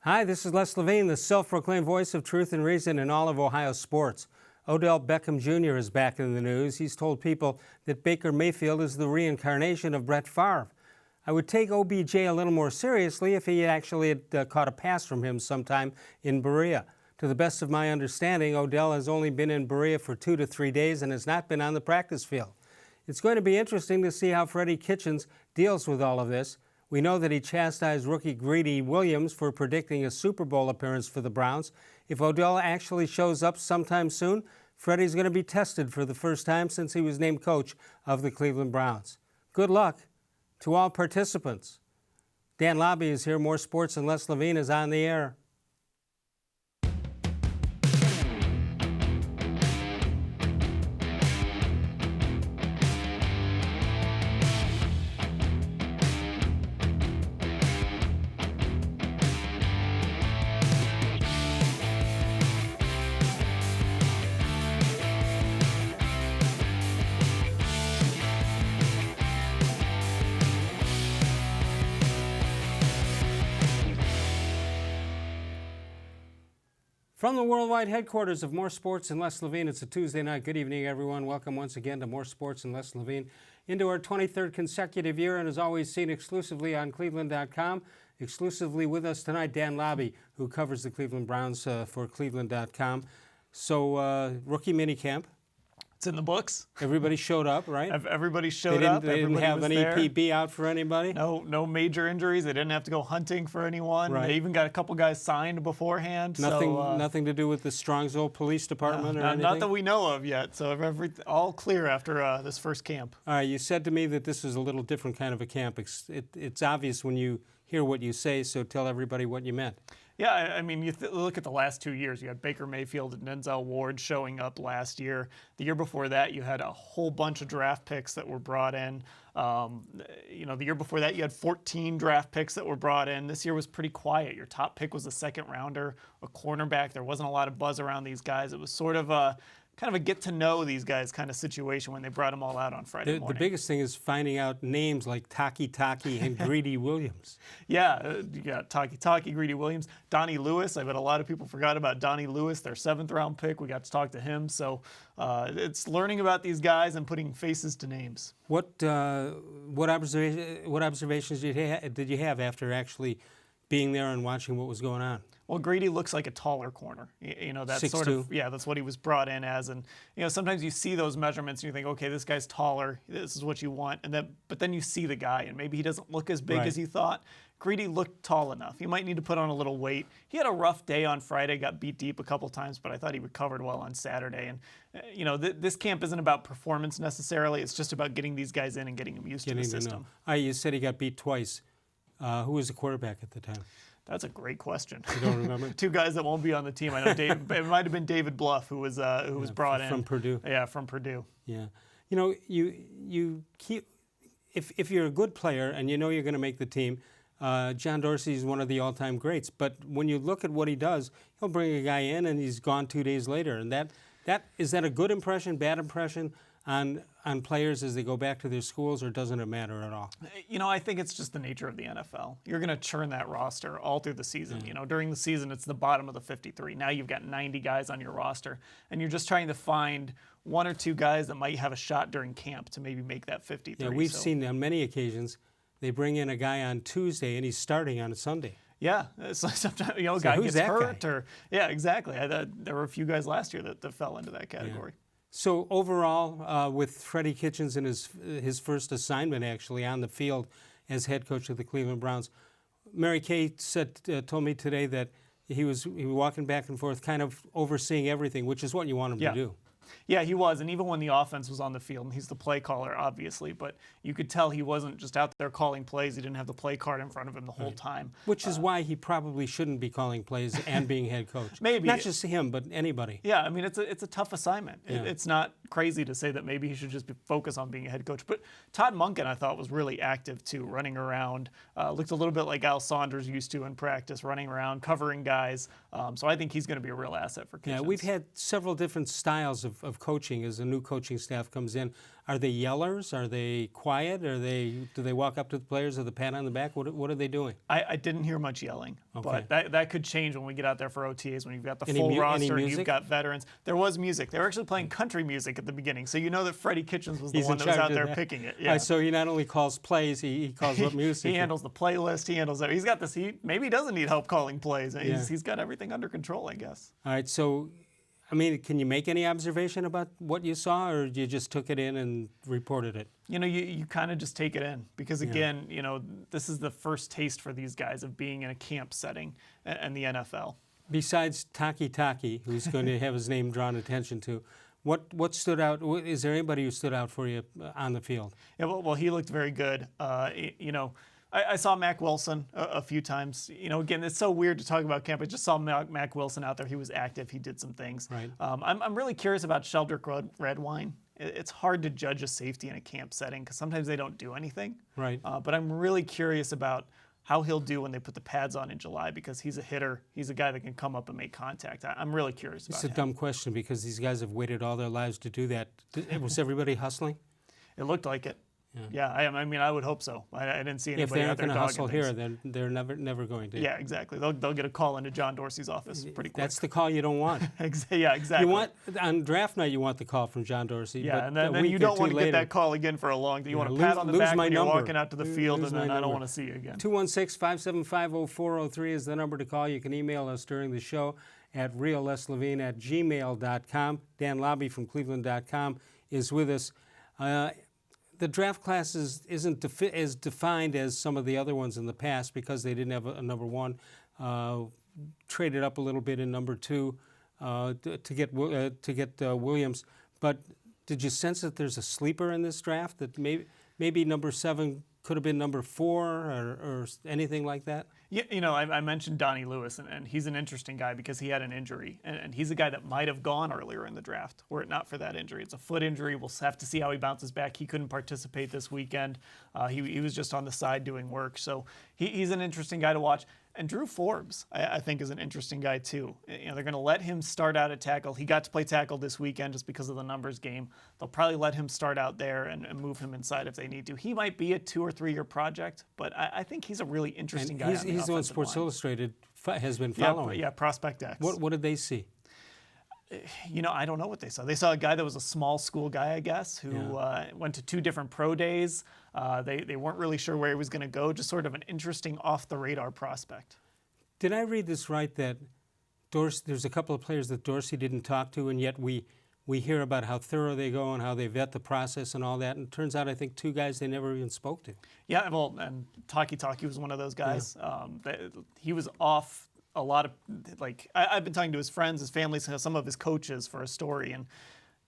Hi, this is Les-Levine, the self-proclaimed voice of truth and reason in all of Ohio sports. Odell Beckham Jr. is back in the news. He's told people that Baker Mayfield is the reincarnation of Brett Favre. I would take OBJ a little more seriously if he actually had caught a pass from him sometime in Berea. To the best of my understanding, Odell has only been in Berea for 2 to 3 days and has not been on the practice field. It's going to be interesting to see how Freddie Kitchens deals with all of this. We know that he chastised rookie Greedy Williams for predicting a Super Bowl appearance for the Browns. If Odell actually shows up sometime soon, Freddie's going to be tested for the first time since he was named coach of the Cleveland Browns. Good luck to all participants. Dan Labbe is here. More Sports and Les-Levine is on the air. From the worldwide headquarters of More Sports and Les-Levine, it's a Tuesday night. Good evening, everyone. Welcome once again to More Sports and Les-Levine into our 23rd consecutive year, and as always, seen exclusively on cleveland.com. Exclusively with us tonight, Dan Labbe, who covers the Cleveland Browns for cleveland.com. So, rookie minicamp. It's in the books. Everybody showed up, right? Everybody showed up. They didn't have an EPB out for anybody? No major injuries. They didn't have to go hunting for anyone. Right. They even got a couple guys signed beforehand. Nothing to do with the Strongsville Police Department or anything? Not that we know of yet. So all clear after this first camp. All right, you said to me that this is a little different kind of a camp. It's obvious when you hear what you say, so tell everybody what you meant. Yeah, I mean, you look at the last 2 years. You had Baker Mayfield and Denzel Ward showing up last year. The year before that, you had a whole bunch of draft picks that were brought in. The year before that, you had 14 draft picks that were brought in. This year was pretty quiet. Your top pick was a second rounder, a cornerback. There wasn't a lot of buzz around these guys. It was sort of a kind of a get-to-know these guys kind of situation when they brought them all out on Friday morning. The biggest thing is finding out names like Takitaki and Greedy Williams. Yeah, you got Takitaki, Greedy Williams, donnie-lewis. I bet a lot of people forgot about donnie-lewis, their 7th-round pick. We got to talk to him. So it's learning about these guys and putting faces to names. What observations did you have after actually being there and watching what was going on? Well, Greedy looks like a taller corner. That's 6'2". sort of, that's what he was brought in as. And sometimes you see those measurements and you think, okay, this guy's taller. This is what you want. But then you see the guy and maybe he doesn't look as big as you thought. Greedy looked tall enough. He might need to put on a little weight. He had a rough day on Friday, got beat deep a couple times, but I thought he recovered well on Saturday. And this camp isn't about performance necessarily. It's just about getting these guys in and getting them used to the system. You said he got beat twice. Who was the quarterback at the time? That's a great question. You don't remember? 2 guys that won't be on the team. I know it might have been David Bluff who was brought in from Purdue. Yeah, from Purdue. Yeah, you keep if you're a good player and you know you're going to make the team. John-Dorsey is one of the all-time greats, but when you look at what he does, he'll bring a guy in and he's gone 2 days later. And is that a good impression, bad impression on players as they go back to their schools, or doesn't it matter at all? I think it's just the nature of the NFL. You're going to churn that roster all through the season. Yeah. During the season, it's the bottom of the 53. Now you've got 90 guys on your roster, and you're just trying to find 1 or 2 guys that might have a shot during camp to maybe make that 53. Yeah, we've seen on many occasions they bring in a guy on Tuesday and he's starting on a Sunday. Yeah, so sometimes a guy gets hurt, or exactly. There were a few guys last year that fell into that category. Yeah. So overall, with Freddie Kitchens in his first assignment actually on the field as head coach of the Cleveland Browns, Mary Kay told me today that he was walking back and forth, kind of overseeing everything, which is what you want him to do. Yeah, he was. And even when the offense was on the field, and he's the play caller, obviously, but you could tell he wasn't just out there calling plays. He didn't have the play card in front of him the whole time. Which is why he probably shouldn't be calling plays and being head coach. Maybe. Not just him, but anybody. Yeah, I mean, it's a tough assignment. Yeah. It's not crazy to say that maybe he should just focus on being a head coach. But Todd Monken, I thought, was really active, too, running around. Looked a little bit like Al Saunders used to in practice, running around, covering guys. So I think he's going to be a real asset for Kitchens. Yeah, we've had several different styles of coaching as a new coaching staff comes in. Are they yellers? Are they quiet? Do they walk up to the players with a pat on the back? What are they doing? I didn't hear much yelling, Okay. but that could change when we get out there for OTAs, when you've got the Any full mu- any roster and music? you've got veterans. There was music. They were actually playing country music at the beginning, so you know that Freddie Kitchens was the He's one in that was charge out of there that. picking it. All Yeah. right, so he not only calls plays, he calls what music. He handles the playlist. He handles that. He's got this. Maybe he doesn't need help calling plays. He's got everything under control, I guess. All right, so, I mean, can you make any observation about what you saw, or you just took it in and reported it? You kind of just take it in because, again, this is the first taste for these guys of being in a camp setting and the NFL. Besides Taki, who's going to have his name drawn attention to, what stood out? Is there anybody who stood out for you on the field? Yeah, well, he looked very good. I saw Mack-Wilson a few times. Again, it's so weird to talk about camp. I just saw Mack-Wilson out there. He was active. He did some things. Right. I'm really curious about sheldrick-redwine. It's hard to judge a safety in a camp setting because sometimes they don't do anything. Right. But I'm really curious about how he'll do when they put the pads on in July because he's a hitter. He's a guy that can come up and make contact. I'm really curious about It's a him. dumb question because these guys have waited all their lives to do that. Was everybody hustling? It looked like it. Yeah, I mean, I would hope so. I didn't see If anybody they're out not there going to dogging hustle things. here, then they're never going to. Yeah, exactly. They'll get a call into John Dorsey's office pretty quick. That's the call you don't want. Yeah, exactly. You want on draft night, you want the call from John Dorsey. Yeah, but and a then week you or don't two want to get later, that call again for a long time. You want to lose- pat on the lose back my when you're number. walking out to the field, Lose and then my I don't number. want to see you again. 216-575-0403 is the number to call. You can email us during the show at real-les-levine@gmail.com. Dan Labbe from cleveland.com is with us. The draft class isn't as defined as some of the other ones in the past because they didn't have a number one. Traded up a little bit in number two to get Williams. But did you sense that there's a sleeper in this draft, that maybe number 7 could have been number 4 or anything like that? Yeah, I mentioned donnie-lewis, and he's an interesting guy because he had an injury, and he's a guy that might have gone earlier in the draft were it not for that injury. It's a foot injury. We'll have to see how he bounces back. He couldn't participate this weekend. He was just on the side doing work, so he's an interesting guy to watch. And drew-forbes, I think, is an interesting guy too. They're going to let him start out at tackle. He got to play tackle this weekend just because of the numbers game. They'll probably let him start out there and move him inside if they need to. He might be a 2 or 3 year project, but I think he's a really interesting guy. He's the one offensive Sports line. Illustrated has been following. Yeah, Prospect X. What did they see? I don't know what they saw. They saw a guy that was a small school guy, I guess, who went to 2 different pro days. They weren't really sure where he was going to go, just sort of an interesting off-the-radar prospect. Did I read this right that there's a couple of players that Dorsey didn't talk to, and yet we hear about how thorough they go and how they vet the process and all that, and it turns out I think 2 guys they never even spoke to. Yeah, well, and Takitaki was one of those guys. He was off a lot of, I've been talking to his friends, his family, some of his coaches for a story, and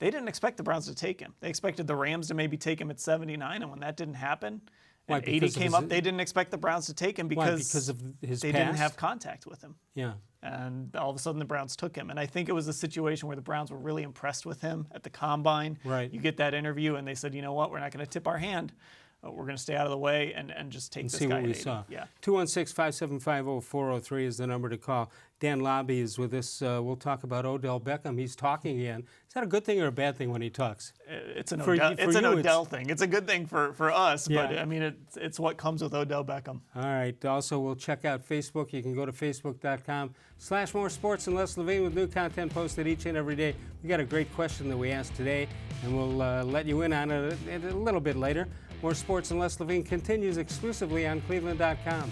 they didn't expect the Browns to take him. They expected the Rams to maybe take him at 79, and when that didn't happen, and 80 came up, they didn't expect the Browns to take him because of his they past? didn't have contact with him. Yeah. And all of a sudden the Browns took him. And I think it was a situation where the Browns were really impressed with him at the Combine. Right. You get that interview and they said, you know what, we're not going to tip our hand. We're going to stay out of the way and just take this see guy what we at 80. saw. Yeah. 216-575-0403 is the number to call. Dan Labbe is with us. We'll talk about Odell Beckham. He's talking again. Is that a good thing or a bad thing when he talks? It's an For Odell, you, it's an it's- Odell thing. It's a good thing for us, but Yeah. I mean, it's what comes with Odell Beckham. All right. Also, we'll check out Facebook. You can go to facebook.com/more-sports-and-les-levine with new content posted each and every day. We got a great question that we asked today, and we'll let you in on it a little bit later. More Sports and Les Levine continues exclusively on cleveland.com.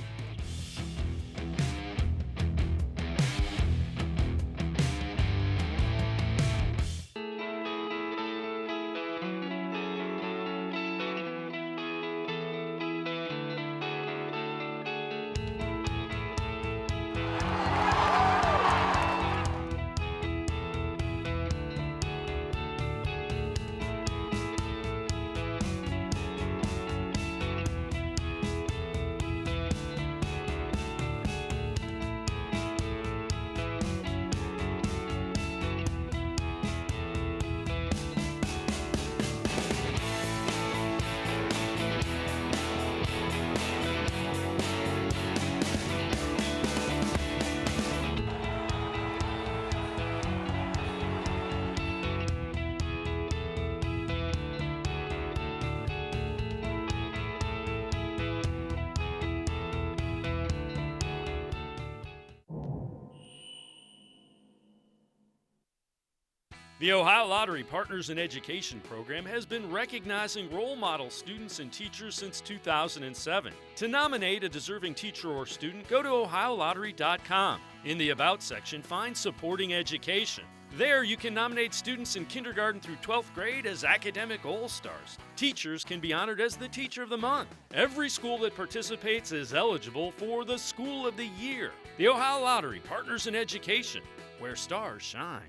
The Ohio Lottery Partners in Education program has been recognizing role model students and teachers since 2007. To nominate a deserving teacher or student, go to ohiolottery.com. In the About section, find Supporting Education. There, you can nominate students in kindergarten through 12th grade as academic all-stars. Teachers can be honored as the Teacher of the Month. Every school that participates is eligible for the School of the Year. The Ohio Lottery Partners in Education, where stars shine.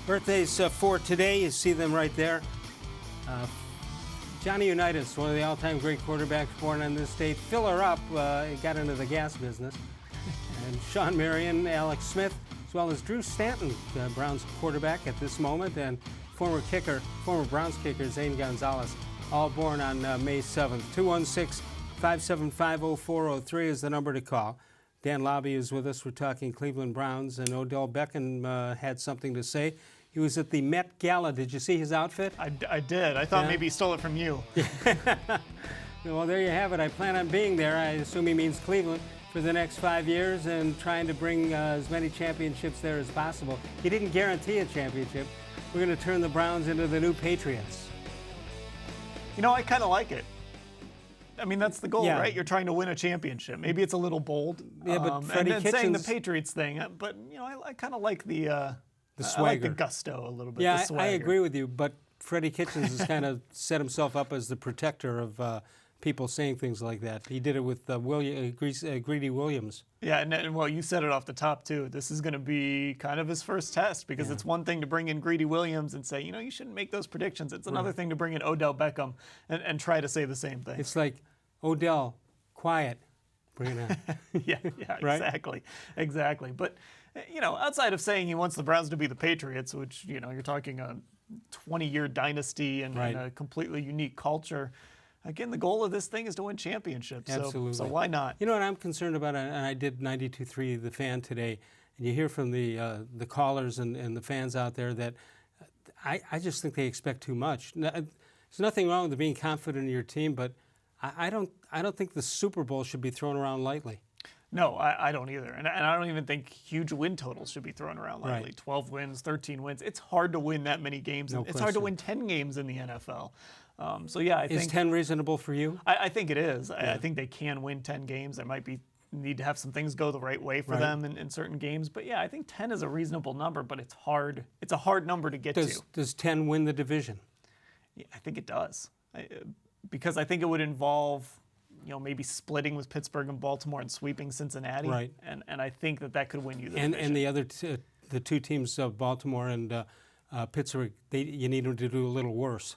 Birthdays for today, you see them right there. Johnny Unitas, one of the all-time great quarterbacks born on this date. Filler up, got into the gas business. And Sean Marion, Alex Smith, as well as Drew-Stanton, Browns quarterback at this moment, and former Browns kicker Zane Gonzalez, all born on May 7th. 216-575-0403 is the number to call. Dan Labbe is with us. We're talking Cleveland Browns, and Odell Beckham had something to say. He was at the Met Gala. Did you see his outfit? I did. I thought maybe he stole it from you. Well, there you have it. I plan on being there. I assume he means Cleveland for the next 5 years and trying to bring as many championships there as possible. He didn't guarantee a championship. We're going to turn the Browns into the new Patriots. You know, I kind of like it. I mean, that's the goal, Yeah. right? You're trying to win a championship. Maybe it's a little bold. Yeah, but Freddie and saying the Kitchens- Patriots thing, but you know, I kind of like the swagger. I like the gusto a little bit. Yeah, the I swagger. agree with you, but Freddie Kitchens has kind of set himself up as the protector of people saying things like that. He did it with Greedy Williams. Yeah, and well, you said it off the top too. This is going to be kind of his first test because it's one thing to bring in Greedy Williams and say, you know, you shouldn't make those predictions. It's another thing to bring in Odell Beckham and try to say the same thing. It's like, Odell, quiet, bring it on. yeah, Right? exactly. But you know, outside of saying he wants the Browns to be the Patriots, which you know, you're talking a 20-year dynasty and a completely unique culture. Again, the goal of this thing is to win championships. Absolutely. So why not? You know what I'm concerned about, and I did 92.3 The Fan today, and you hear from the callers and the fans out there that I just think they expect too much. There's nothing wrong with being confident in your team, but I don't think the Super Bowl should be thrown around lightly. No, I don't either. And I don't even think huge win totals should be thrown around lightly. Right. 12 wins, 13 wins. It's hard to win that many games. No It's hard to question. win 10 games in the NFL. So yeah, I Is think 10 reasonable for you? I think it is. I think they can win 10 games. There might be need to have some things go the right way for them in certain games. But yeah, I think 10 is a reasonable number, but it's hard. It's a hard number to get to. Does 10 win the division? Yeah, I think it does. Because I think it would involve, you know, maybe splitting with Pittsburgh and Baltimore and sweeping Cincinnati. Right. And I think that could win you the division. And the other the two teams, Baltimore and Pittsburgh, you need them to do a little worse.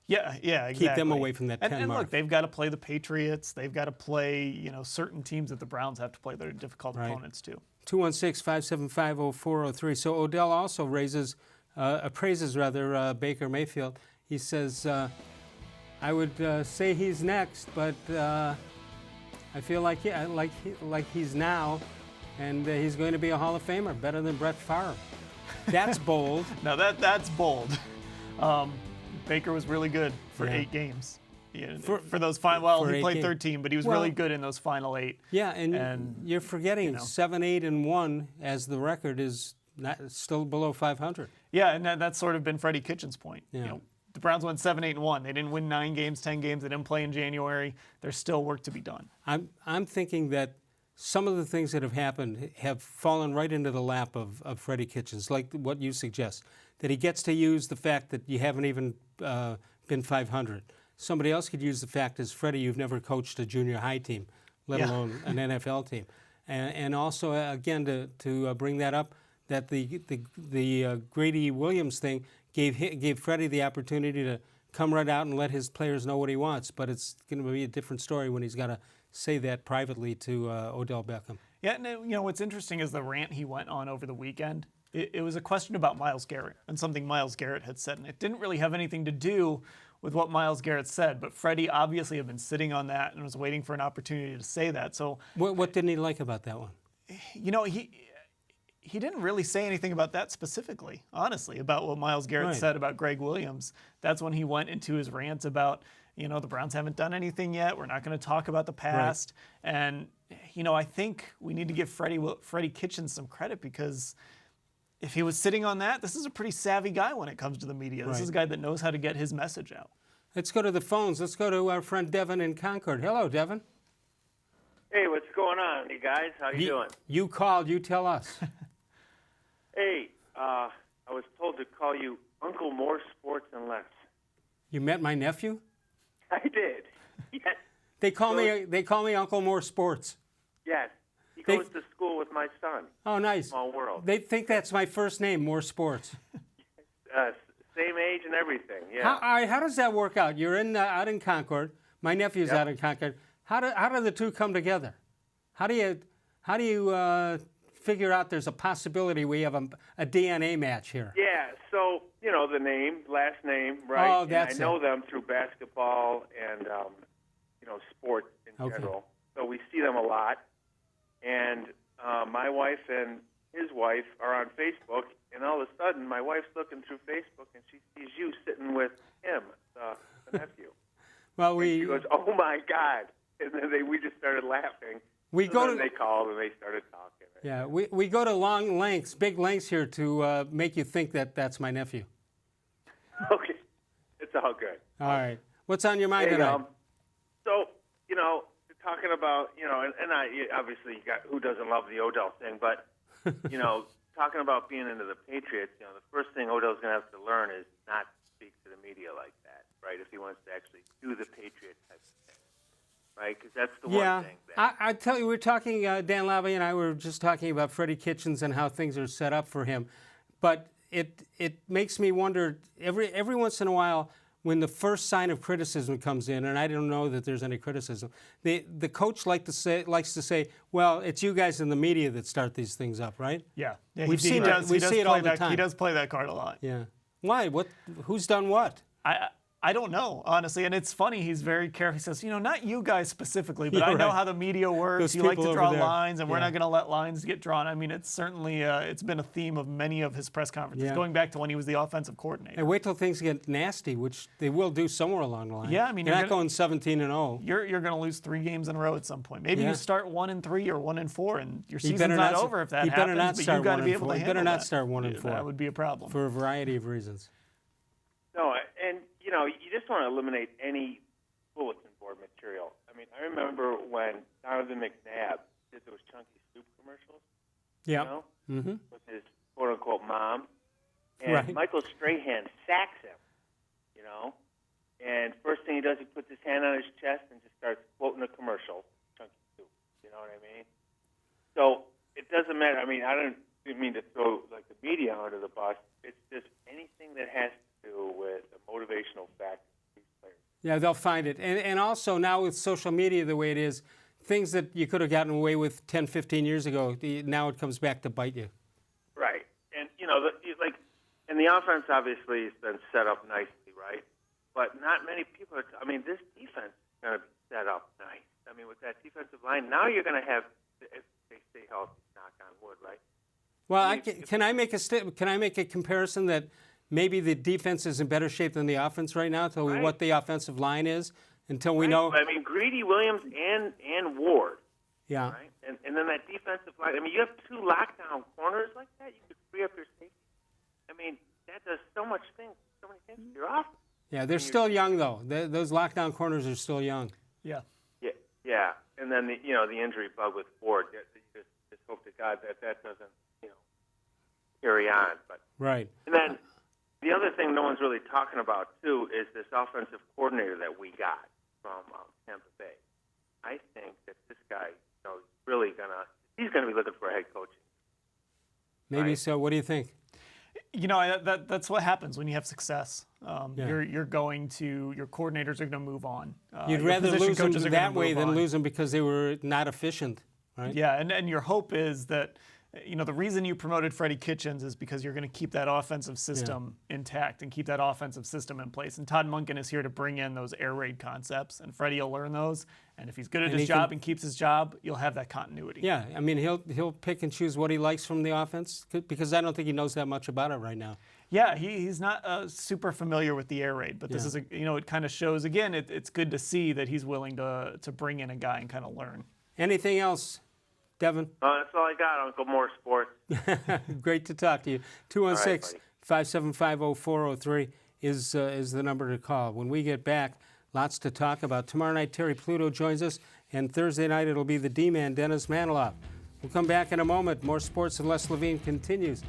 Yeah, exactly. Keep them away from that 10 and mark. look, they've got to play the Patriots. They've got to play, you know, certain teams that the Browns have to play that are difficult opponents too. 216-575-0403. So Odell also appraises Baker Mayfield. He says, I would say he's next, but I feel like he's now, and he's going to be a Hall of Famer, better than Brett Favre. That's bold. Now that's bold. Baker was really good for 8 games. Yeah, for those final, well, he played 13, but he was really good in those final 8. Yeah, and you're forgetting 7-8-1 as the record is still below 500. Yeah, and that's sort of been Freddie Kitchens' point. Yeah. You know, the Browns went 7-8-1. They didn't win 9 games, 10 games. They didn't play in January. There's still work to be done. I'm thinking that some of the things that have happened have fallen right into the lap of Freddie Kitchens, like what you suggest, that he gets to use the fact that you haven't even been 500. Somebody else could use the fact as Freddie, you've never coached a junior high team, let alone an NFL team. And also, again, to bring that up, that the Greedy Williams thing gave Freddie the opportunity to come right out and let his players know what he wants. But it's going to be a different story when he's got to say that privately to Odell Beckham. Yeah, and you know what's interesting is the rant he went on over the weekend. It was a question about Myles Garrett and something Myles Garrett had said, and it didn't really have anything to do with what Myles Garrett said. But Freddie obviously had been sitting on that and was waiting for an opportunity to say that. So, what didn't he like about that one? You know, he didn't really say anything about that specifically, honestly, about what Myles Garrett said about Greg Williams. That's when he went into his rant about, the Browns haven't done anything yet. We're not going to talk about the past. Right. And, I think we need to give Freddie Kitchens some credit, because if he was sitting on that, this is a pretty savvy guy when it comes to the media. This is a guy that knows how to get his message out. Let's go to the phones. Let's go to our friend Devin in Concord. Hello, Devin. Hey, what's going on, you guys? How you doing? You called. You tell us. Hey, I was told to call you Uncle More Sports and Less. You met my nephew? I did. Yes. They call me Uncle More Sports. Yes. He goes to school with my son. Oh, nice. Small world. They think that's my first name, More Sports. Same age and everything. Yeah. How does that work out? You're out in Concord. My nephew's out in Concord. How do the two come together? How do you figure out there's a possibility we have a DNA match here? Yeah. So the name, last name, right? Oh, that's and I know them through basketball and sports in general. So we see them a lot. And my wife and his wife are on Facebook, and all of a sudden my wife's looking through Facebook and she sees you sitting with him, the nephew. Well, she goes, "Oh my God!" And then we just started laughing. They called and they started talking. Yeah, we go to big lengths here to make you think that that's my nephew. Okay, it's all good. All right, what's on your mind tonight? So talking about and obviously you got who doesn't love the Odell thing, but talking about being into the Patriots, the first thing Odell's going to have to learn is not speak to the media like that, right? If he wants to actually do the Patriot type of thing, right? Because that's the one thing. I tell you, we're talking, Dan Labbe and I were just talking about Freddie Kitchens and how things are set up for him, but it makes me wonder every once in a while when the first sign of criticism comes in, and I don't know that there's any criticism, the coach likes to say, well, it's you guys in the media that start these things up, right? Yeah. We see it all the time. He does play that card a lot. Yeah. Why? Who's done what? I don't know, honestly. And it's funny, he's very careful. He says, not you guys specifically, but I know how the media works. You like to draw lines, and we're not going to let lines get drawn. I mean, it's certainly it's been a theme of many of his press conferences, going back to when he was the offensive coordinator. And wait till things get nasty, which they will do somewhere along the line. Yeah, I mean, you're not going 17-0. You're going to lose 3 games in a row at some point. Maybe you start 1-3 or 1-4, and your season's not over if that happens. Better not start 1-4. You better not start 1-4. That would be a problem for a variety of reasons. No, and you just want to eliminate any bulletin board material. I mean, I remember when Donovan McNabb did those Chunky Soup commercials. Yeah. With his quote-unquote mom. And Michael Strahan sacks him, And first thing he does, he puts his hand on his chest and just starts quoting a commercial, Chunky Soup. You know what I mean? So it doesn't matter. I mean, I didn't mean to throw, the media under the bus. It's just anything that has to do with a motivational factor for these players. Yeah, they'll find it. And also now with social media the way it is, things that you could have gotten away with 10, 15 years ago, now it comes back to bite you. Right. And, and the offense obviously has been set up nicely, right? But not many people this defense is going to be set up nice. I mean, with that defensive line, now you're going to have, if they stay healthy, knock on wood, right? Well, can I make a comparison that maybe the defense is in better shape than the offense right now until what the offensive line is, until we know. I mean, Greedy, Williams, and Ward. Yeah. Right? And then that defensive line. I mean, you have 2 lockdown corners like that. You could free up your safety. I mean, that does so many things to your offense. Yeah, they're still young though. Those lockdown corners are still young. Yeah. Yeah. And then the injury bug with Ward. You just hope to God that doesn't carry on. But right. And then the other thing no one's really talking about too is this offensive coordinator that we got from Tampa Bay. I think that this guy, really he's gonna be looking for a head coach. Maybe so. What do you think? That's what happens when you have success. Your coordinators are going to move on. You'd rather lose them that way than lose them because they were not efficient, right? Yeah, and your hope is that, the reason you promoted Freddie Kitchens is because you're going to keep that offensive system intact and keep that offensive system in place. And Todd Monken is here to bring in those air raid concepts, and Freddie will learn those. And if he's good at his job and keeps his job, you'll have that continuity. Yeah, I mean, he'll pick and choose what he likes from the offense because I don't think he knows that much about it right now. Yeah, he's not super familiar with the air raid, but this is it kind of shows again. It's good to see that he's willing to bring in a guy and kind of learn. Anything else, Devin? That's all I got, Uncle More Sports. Great to talk to you. 216-575-0403 is the number to call. When we get back, lots to talk about. Tomorrow night, Terry Pluto joins us, and Thursday night it'll be the D-Man, Dennis Maniloff. We'll come back in a moment. More Sports and Les-Levine continues.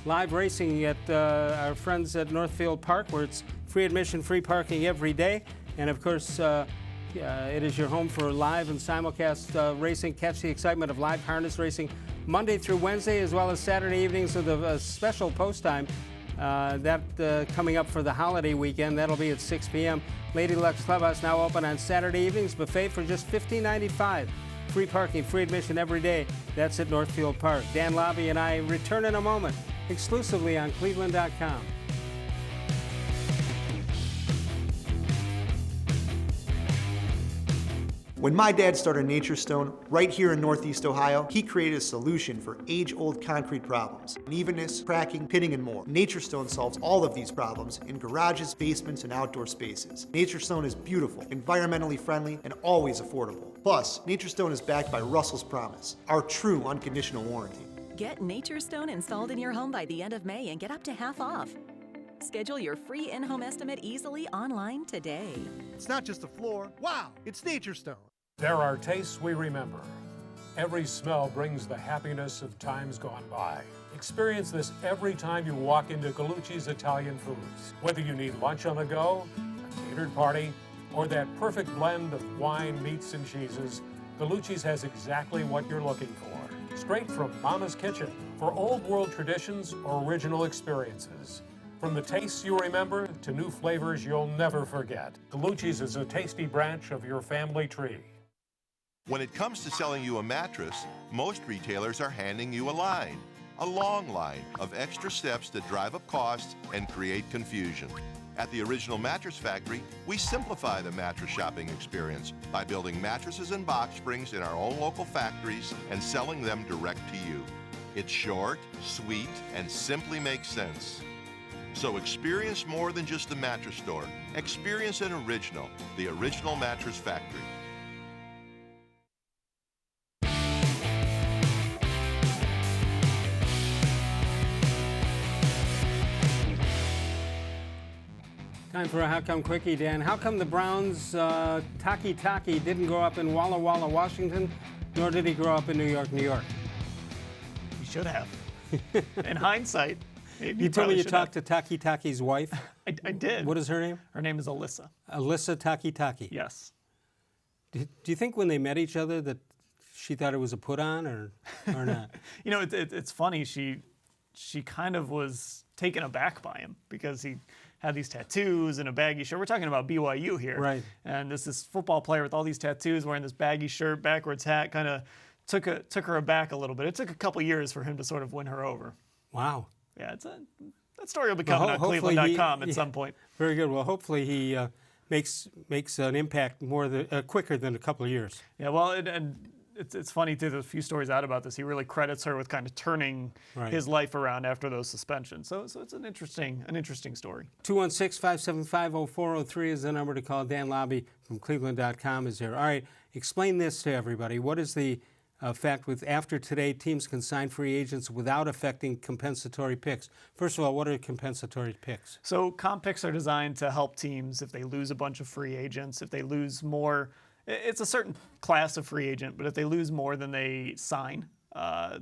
Live racing at our friends at Northfield Park, where it's free admission, free parking every day. And of course, it is your home for live and simulcast racing. Catch the excitement of live harness racing Monday through Wednesday, as well as Saturday evenings with a special post time coming up for the holiday weekend. That'll be at 6 p.m. Lady Luck's Clubhouse now open on Saturday evenings. Buffet for just $15.95. Free parking, free admission every day. That's at Northfield Park. Dan Labbe and I return in a moment, exclusively on cleveland.com. When my dad started Nature Stone right here in Northeast Ohio, he created a solution for age-old concrete problems. Unevenness, cracking, pitting, and more. Nature Stone solves all of these problems in garages, basements, and outdoor spaces. Nature Stone is beautiful, environmentally friendly, and always affordable. Plus, Nature Stone is backed by Russell's Promise, our true unconditional warranty. Get Nature Stone installed in your home by the end of May and get up to half off. Schedule your free in-home estimate easily online today. It's not just a floor. Wow, it's Nature Stone. There are tastes we remember. Every smell brings the happiness of times gone by. Experience this every time you walk into Gallucci's Italian Foods. Whether you need lunch on the go, a catered party, or that perfect blend of wine, meats, and cheeses, Gallucci's has exactly what you're looking for. Straight from Mama's Kitchen for old world traditions or original experiences. From the tastes you remember to new flavors you'll never forget. Gallucci's is a tasty branch of your family tree. When it comes to selling you a mattress, most retailers are handing you a long line of extra steps that drive up costs and create confusion. At the Original Mattress Factory, we simplify the mattress shopping experience by building mattresses and box springs in our own local factories and selling them direct to you. It's short, sweet, and simply makes sense. So experience more than just the mattress store. Experience an original, the Original Mattress Factory. Time for a How Come Quickie, Dan. How come the Browns' Taki didn't grow up in Walla Walla, Washington, nor did he grow up in New York, New York? He should have. In hindsight, you told me you talked to Taki's wife? I did. What is her name? Her name is Alyssa. Alyssa Taki. Yes. Do you think when they met each other that she thought it was a put-on or not? It's funny. She kind of was taken aback by him because he had these tattoos and a baggy shirt. We're talking about BYU here. Right. And this football player with all these tattoos wearing this baggy shirt, backwards hat, kind of took her aback a little bit. It took a couple years for him to sort of win her over. Wow. Yeah, that story will be coming on cleveland.com at some point. Very good. Well, hopefully he makes an impact quicker than a couple of years. Yeah, well, and it's funny too. There's a few stories out about this. He really credits her with kind of turning his life around after those suspensions. So it's an interesting story. 216-575-0403 is the number to call. Dan Labbe from cleveland.com is here. All right, explain this to everybody. What is the fact with after today teams can sign free agents without affecting compensatory picks? First of all, what are compensatory picks? So comp picks are designed to help teams if they lose a bunch of free agents, if they lose more. It's a certain class of free agent, but if they lose more than they sign,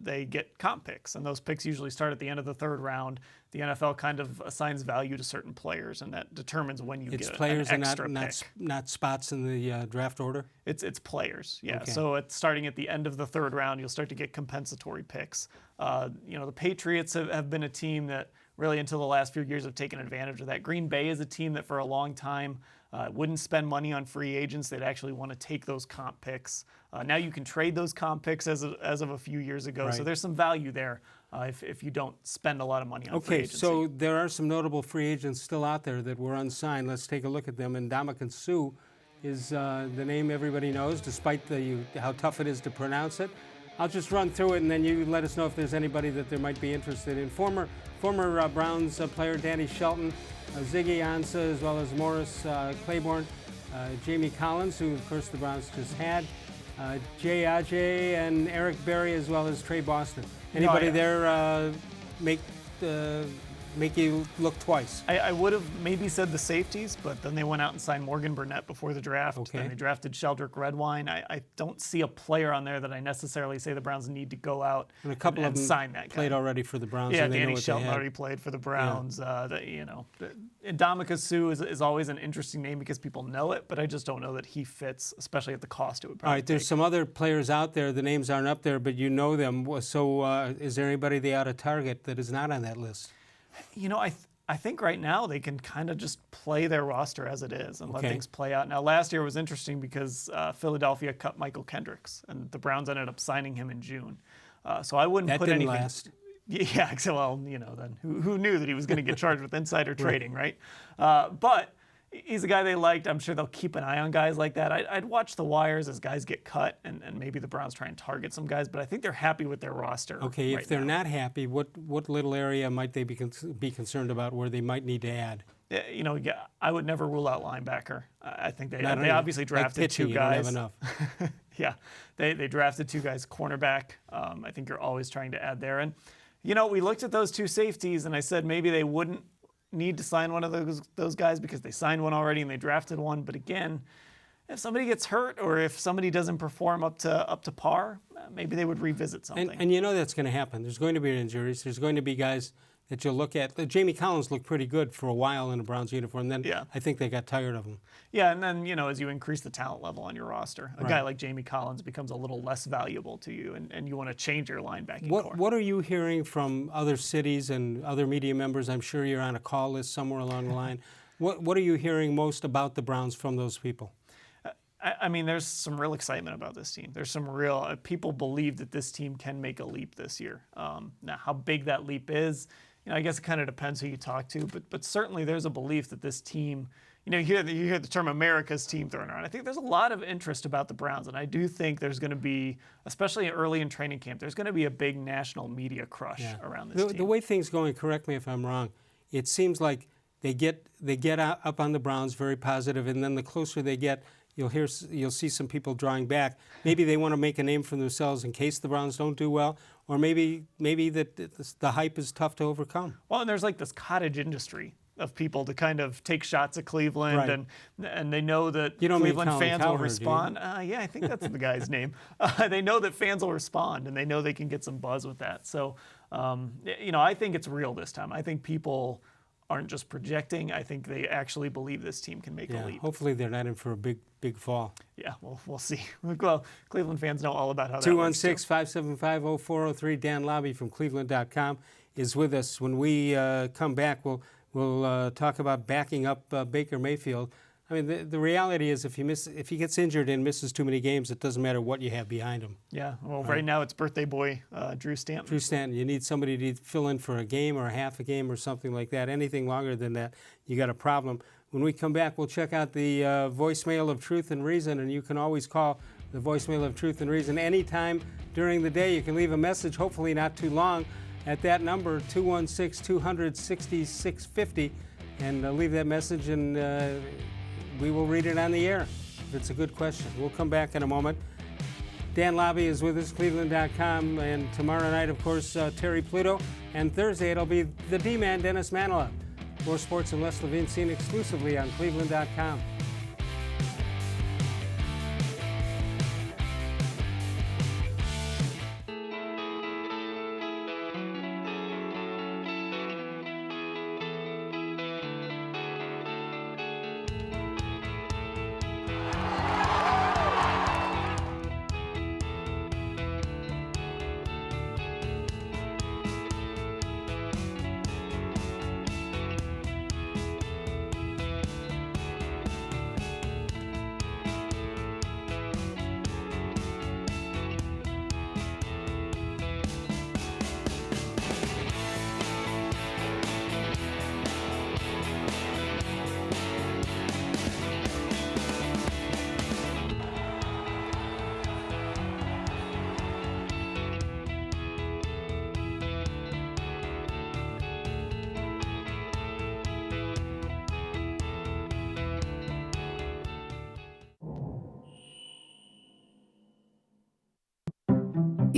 they get comp picks. And those picks usually start at the end of the third round. The NFL kind of assigns value to certain players, and that determines when you get players an extra and pick. not spots in the draft order? It's players, yeah. Okay. So starting at the end of the third round, you'll start to get compensatory picks. The Patriots have been a team that really until the last few years have taken advantage of that. Green Bay is a team that for a long time wouldn't spend money on free agents. They'd actually want to take those comp picks. Now you can trade those comp picks as of a few years ago. Right. So there's some value there if you don't spend a lot of money on free agency. Okay, so there are some notable free agents still out there that were unsigned. Let's take a look at them. And Ndamukong Suh is the name everybody knows, despite how tough it is to pronounce it. I'll just run through it, and then you let us know if there's anybody that there might be interested in. Former Browns player Danny Shelton, Ziggy Ansah, as well as Morris Claiborne, Jamie Collins, who of course the Browns just had, Jay Ajay, and Eric Berry, as well as Trey Boston. Anybody there make you look twice? I would have maybe said the safeties, but then they went out and signed Morgan Burnett before the draft. Okay. Then they drafted Sheldrick-Redwine. I don't see a player on there that I necessarily say the Browns need to go out and a couple of them sign that guy. Played already for the Browns. Yeah, and they Danny know what Shelton they had. already played for the Browns. Ndamukong Suh is always an interesting name because people know it, but I just don't know that he fits, especially at the cost it would probably All right, there's some other players out there. The names aren't up there, but you know them. So is there anybody they ought to target that is not on that list? I think right now they can kind of just play their roster as it is and let things play out. Now, last year was interesting because Philadelphia cut Michael Kendricks, and the Browns ended up signing him in June. So I wouldn't put anything. That didn't last. Yeah, well, then who knew that he was going to get charged with insider trading, right? But he's a guy they liked. I'm sure they'll keep an eye on guys like that. I'd watch the wires as guys get cut, and maybe the Browns try and target some guys, but I think they're happy with their roster. Okay, right if they're now. Not happy, what little area might they be concerned about where they might need to add? I would never rule out linebacker. I think they obviously drafted like pitching, two guys. You don't have enough. Yeah, they drafted two guys, cornerback. I think you're always trying to add there. And, we looked at those two safeties, and I said maybe they wouldn't need to sign one of those guys because they signed one already and they drafted one. But again, if somebody gets hurt or if somebody doesn't perform up to par, maybe they would revisit something. And that's going to happen. There's going to be injuries. There's going to be guys that you'll look at. Jamie Collins looked pretty good for a while in a Browns uniform. Then I think they got tired of him. Yeah, and then, as you increase the talent level on your roster, a guy like Jamie Collins becomes a little less valuable to you, and you want to change your linebacking core. What are you hearing from other cities and other media members? I'm sure you're on a call list somewhere along the line. What are you hearing most about the Browns from those people? I mean, there's some real excitement about this team. There's some real people believe that this team can make a leap this year. Now, how big that leap is, I guess it kind of depends who you talk to, but certainly there's a belief that this team, you hear the term America's team thrown around. I think there's a lot of interest about the Browns, and I do think there's going to be, especially early in training camp, there's going to be a big national media crush around this team. The way things going, correct me if I'm wrong, it seems like they get up on the Browns very positive, and then the closer they get, you'll see some people drawing back. Maybe they want to make a name for themselves in case the Browns don't do well, or maybe that the hype is tough to overcome. Well, and there's like this cottage industry of people to kind of take shots at Cleveland, and they know that Cleveland fans will respond. Yeah, I think that's the guy's name. They know that fans will respond, and they know they can get some buzz with that. So, I think it's real this time. I think people aren't just projecting. I think they actually believe this team can make a leap. Hopefully they're not in for a big fall. Yeah, well, we'll see. Well, Cleveland fans know all about how that works. 216-575-0403. Dan Labbe from cleveland.com is with us. When we come back, we'll talk about backing up Baker Mayfield. I mean, the reality is if he gets injured and misses too many games, it doesn't matter what you have behind him. Yeah, well, right now it's birthday boy drew-stanton. Drew-stanton. You need somebody to fill in for a game or a half a game or something like that. Anything longer than that, you got a problem. When we come back, we'll check out the voicemail of Truth and Reason, and you can always call the voicemail of Truth and Reason anytime during the day. You can leave a message, hopefully not too long, at that number, 216-200-6650, and leave that message, and we will read it on the air if it's a good question. We'll come back in a moment. Dan Labbe is with us, cleveland.com, and tomorrow night, of course, Terry Pluto, and Thursday it'll be the D-Man, Dennis Manilow. More Sports and Les-Levine seen exclusively on cleveland.com.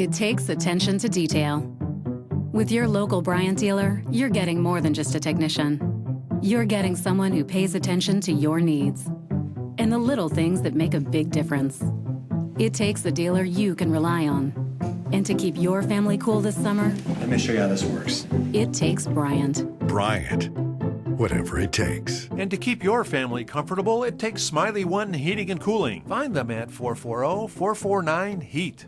It takes attention to detail. With your local Bryant dealer, you're getting more than just a technician. You're getting someone who pays attention to your needs and the little things that make a big difference. It takes a dealer you can rely on. And to keep your family cool this summer, let me show you how this works. It takes Bryant. Bryant, whatever it takes. And to keep your family comfortable, it takes Smiley One Heating and Cooling. Find them at 440-449-HEAT.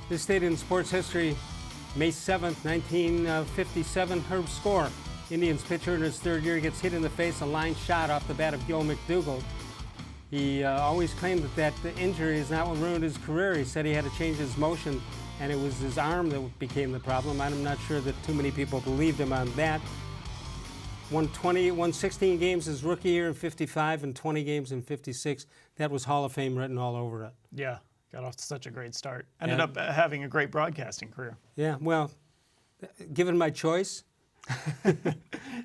This date in sports history, May 7th, 1957, Herb Score. Indians pitcher in his third year gets hit in the face, a line shot off the bat of Gil McDougall. He always claimed that the injury is not what ruined his career. He said he had to change his motion, and it was his arm that became the problem. I'm not sure that too many people believed him on that. Won 16 games his rookie year in 55 and 20 games in 56. That was Hall of Fame written all over it. Yeah, got off to such a great start. Ended up having a great broadcasting career. Yeah, well, given my choice,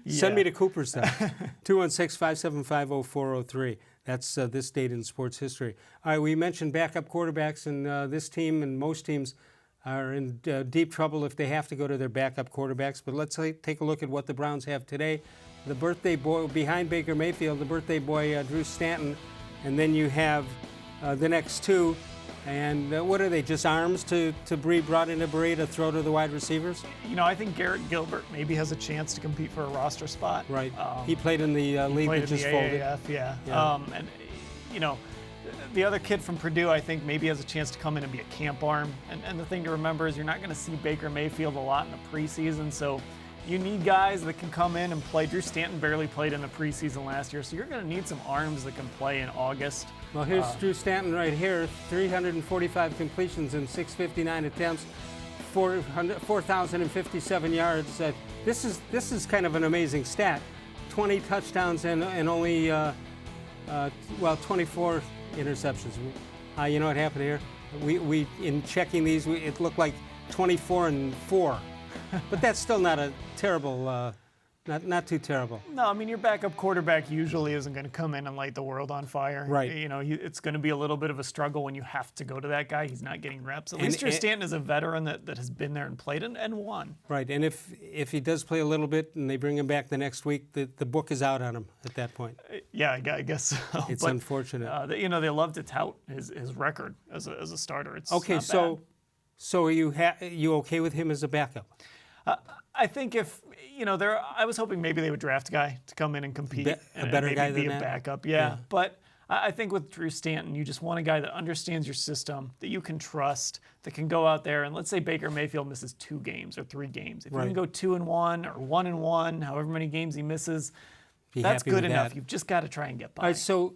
send me to Cooperstown. 216-575-0403. That's this date in sports history. All right, we mentioned backup quarterbacks, and this team and most teams are in deep trouble if they have to go to their backup quarterbacks. But let's take a look at what the Browns have today. The birthday boy behind Baker Mayfield, the birthday boy Drew-Stanton, and then you have the next two. And what are they, just arms to be brought into Bree to throw to the wide receivers? You know, I think Garrett-Gilbert maybe has a chance to compete for a roster spot. Right. He played in the league that just folded. AAF, yeah. And, you know, the other kid from Purdue, I think, maybe has a chance to come in and be a camp arm. And the thing to remember is you're not going to see Baker Mayfield a lot in the preseason, so you need guys that can come in and play. Drew-Stanton barely played in the preseason last year, so you're going to need some arms that can play in August. Well, here's Drew-Stanton right here, 345 completions in 659 attempts, 4,057 yards. This is kind of an amazing stat. 20 touchdowns and only 24 interceptions. You know what happened here? We in checking these, it looked like 24-4. But that's still not a terrible, not too terrible. No, I mean, your backup quarterback usually isn't going to come in and light the world on fire. Right. You know, it's going to be a little bit of a struggle when you have to go to that guy. He's not getting reps. At least Drew-Stanton is a veteran that has been there and played and won. Right, and if he does play a little bit and they bring him back the next week, the book is out on him at that point. Yeah, I guess so. It's unfortunate. You know, they love to tout his record as a starter. It's okay, not so bad. So are you okay with him as a backup? I think if, you know, I was hoping maybe they would draft a guy to come in and compete. A better and guy maybe than be a that? backup. Yeah. But I think with Drew-Stanton, you just want a guy that understands your system, that you can trust, that can go out there. And let's say Baker Mayfield misses 2 games or 3 games. If you can go 2-1 or 1-1, however many games he misses, that's good enough. You've just got to try and get by. All right, so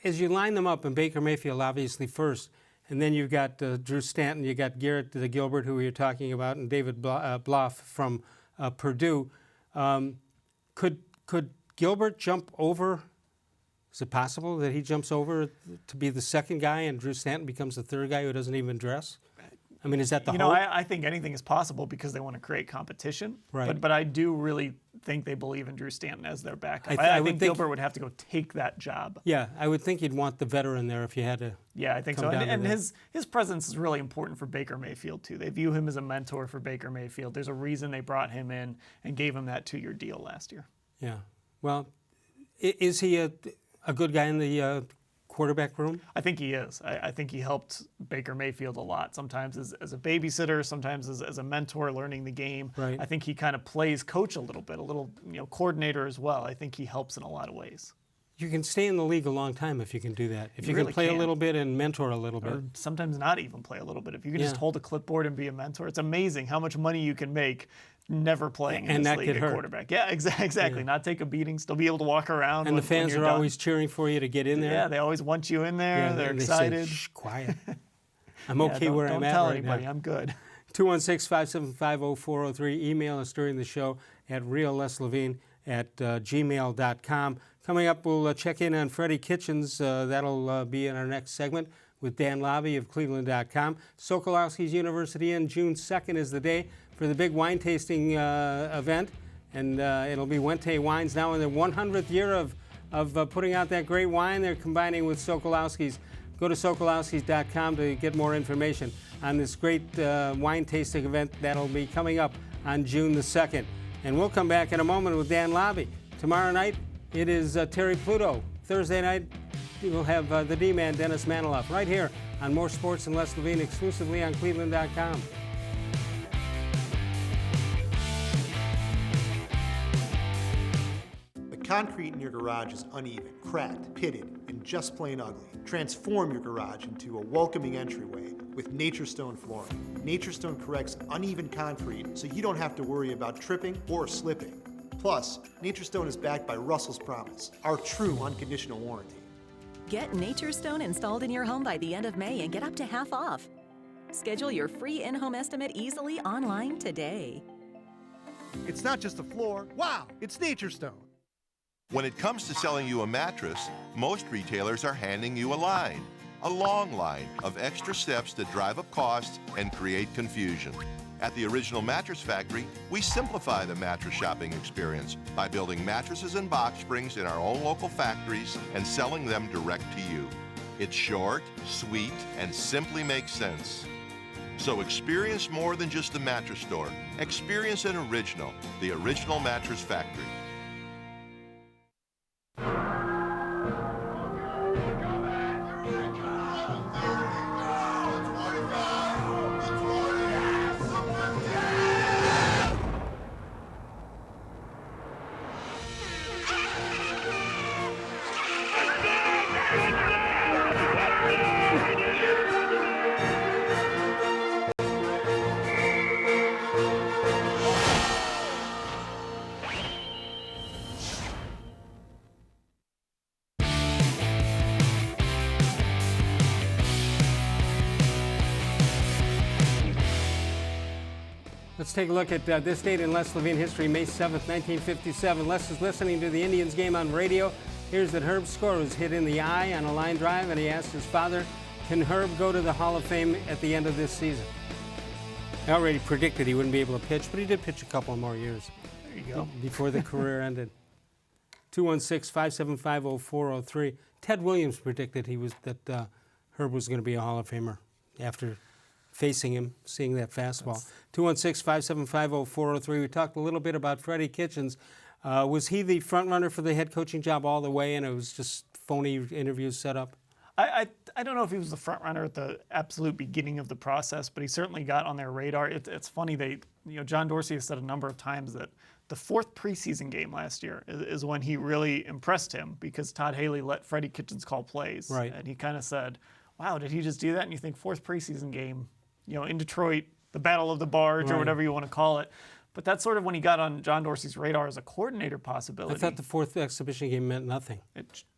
as you line them up, and Baker Mayfield obviously first, and then you've got Drew-Stanton, you got Garrett-Gilbert, who we were talking about, and David Blough from Purdue. Could Gilbert jump over? Is it possible that he jumps over to be the second guy and Drew-Stanton becomes the third guy who doesn't even dress? I mean, is that the hope? You know, I think anything is possible because they want to create competition. Right. But I do really think they believe in Drew-Stanton as their backup. I I think would Gilbert would have to go take that job. Yeah, I would think you'd want the veteran there if you had to. Yeah, I think so. And his presence is really important for Baker Mayfield, too. They view him as a mentor for Baker Mayfield. There's a reason they brought him in and gave him that 2-year deal last year. Yeah. Well, is he a good guy in the quarterback room? I think he is. I think he helped Baker Mayfield a lot, sometimes as a babysitter, sometimes as a mentor learning the game. Right. I think he kind of plays coach a little bit, coordinator as well. I think he helps in a lot of ways. You can stay in the league a long time if you can do that. If you really can play a little bit and mentor a little bit. Or sometimes not even play a little bit. If you can just hold a clipboard and be a mentor, it's amazing how much money you can make never playing in this league at quarterback. Yeah, exactly. Yeah. Not take a beating, still be able to walk around. And the fans are always cheering for you to get in there. Yeah, they always want you in there. Yeah, they're excited. They say, shh, quiet. I'm okay where I'm at right now. Don't tell anybody. I'm good. 216-575-0403. Email us during the show at real-les-levine@gmail.com. Coming up, we'll check in on Freddie Kitchens. That'll be in our next segment with Dan Labbe of cleveland.com. Sokolowski's University Inn, June 2nd is the day for the big wine tasting event. And it'll be Wente Wines now in their 100th year of putting out that great wine. They're combining with Sokolowski's. Go to Sokolowskis.com to get more information on this great wine tasting event that'll be coming up on June the 2nd. And we'll come back in a moment with Dan Labbe. Tomorrow night, it is Terry Pluto. Thursday night, we'll have the D-Man, Dennis Maniloff, right here on More Sports and Less Levine, exclusively on cleveland.com. The concrete in your garage is uneven, cracked, pitted, and just plain ugly. Transform your garage into a welcoming entryway with Nature Stone flooring. Nature Stone corrects uneven concrete so you don't have to worry about tripping or slipping. Plus, Nature Stone is backed by Russell's Promise, our true unconditional warranty. Get Nature Stone installed in your home by the end of May and get up to half off. Schedule your free in-home estimate easily online today. It's not just a floor. Wow, it's Nature Stone. When it comes to selling you a mattress, most retailers are handing you a long line of extra steps that drive up costs and create confusion. At the Original Mattress Factory, we simplify the mattress shopping experience by building mattresses and box springs in our own local factories and selling them direct to you. It's short, sweet, and simply makes sense. So experience more than just a mattress store. Experience an original, the Original Mattress Factory. Let's take a look at this date in Les Levine history, May 7th, 1957. Les is listening to the Indians game on radio. Here's that Herb Score was hit in the eye on a line drive, and he asked his father, can Herb go to the Hall of Fame at the end of this season? I already predicted he wouldn't be able to pitch, but he did pitch a couple more years. There you go. Before the career ended. 216-575-0403. Ted Williams predicted that Herb was going to be a Hall of Famer after facing him, seeing that fastball. 216-575-0403. We talked a little bit about Freddie Kitchens. Was he the front runner for the head coaching job all the way, and it was just phony interviews set up? I don't know if he was the front runner at the absolute beginning of the process, but he certainly got on their radar. It's funny, John Dorsey has said a number of times that the fourth preseason game last year is when he really impressed him, because Todd Haley let Freddie Kitchens call plays. Right. And he kind of said, wow, did he just do that? And you think fourth preseason game, in Detroit, the Battle of the Barge, or whatever you want to call it. But that's sort of when he got on John Dorsey's radar as a coordinator possibility. I thought the fourth exhibition game meant nothing.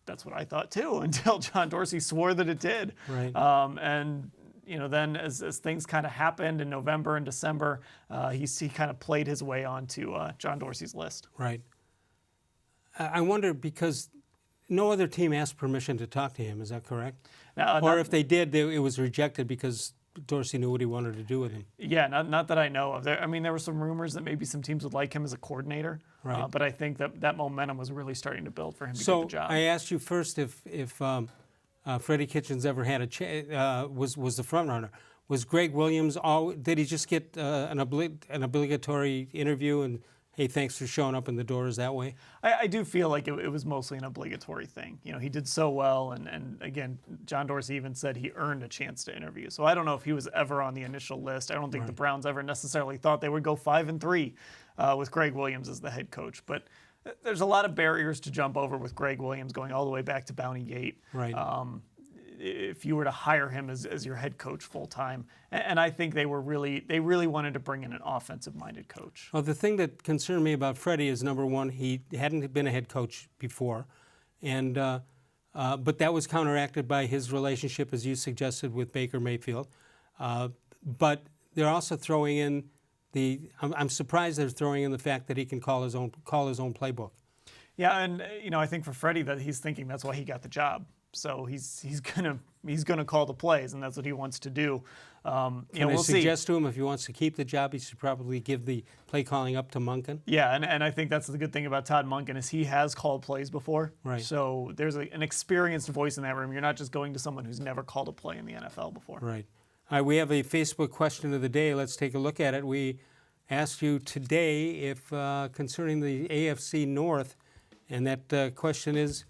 That's what I thought too, until John Dorsey swore that it did. Right. And then as things kind of happened in November and December, he kind of played his way onto John Dorsey's list. Right. I wonder, because no other team asked permission to talk to him, is that correct? Or if they did, it was rejected because Dorsey knew what he wanted to do with him. Yeah, not that I know of. There were some rumors that maybe some teams would like him as a coordinator, right. But I think that momentum was really starting to build for him to get the job. So I asked you first if Freddie Kitchens ever had was the front runner. Was Greg Williams did he just get an obligatory interview and, hey, thanks for showing up in the doors that way? I do feel like it was mostly an obligatory thing. He did so well, and again, John Dorsey even said he earned a chance to interview. So I don't know if he was ever on the initial list. I don't think the Browns ever necessarily thought they would go 5-3 with Greg Williams as the head coach. But there's a lot of barriers to jump over with Greg Williams going all the way back to Bounty Gate. Right. If you were to hire him as your head coach full time, and I think they really wanted to bring in an offensive-minded coach. Well, the thing that concerned me about Freddie is, number one, he hadn't been a head coach before, and but that was counteracted by his relationship, as you suggested, with Baker Mayfield. But they're also throwing in I'm surprised they're throwing in the fact that he can call his own playbook. Yeah, and I think for Freddie that he's thinking that's why he got the job. So he's going to he's going to call the plays, and that's what he wants to do. Can we'll I suggest see. to him if he wants to keep the job, he should probably give the play calling up to Monken? Yeah, and I think that's the good thing about Todd Monken is he has called plays before. Right. So there's an experienced voice in that room. You're not just going to someone who's never called a play in the NFL before. Right. All right, we have a Facebook question of the day. Let's take a look at it. We asked you today if concerning the AFC North, and that question is,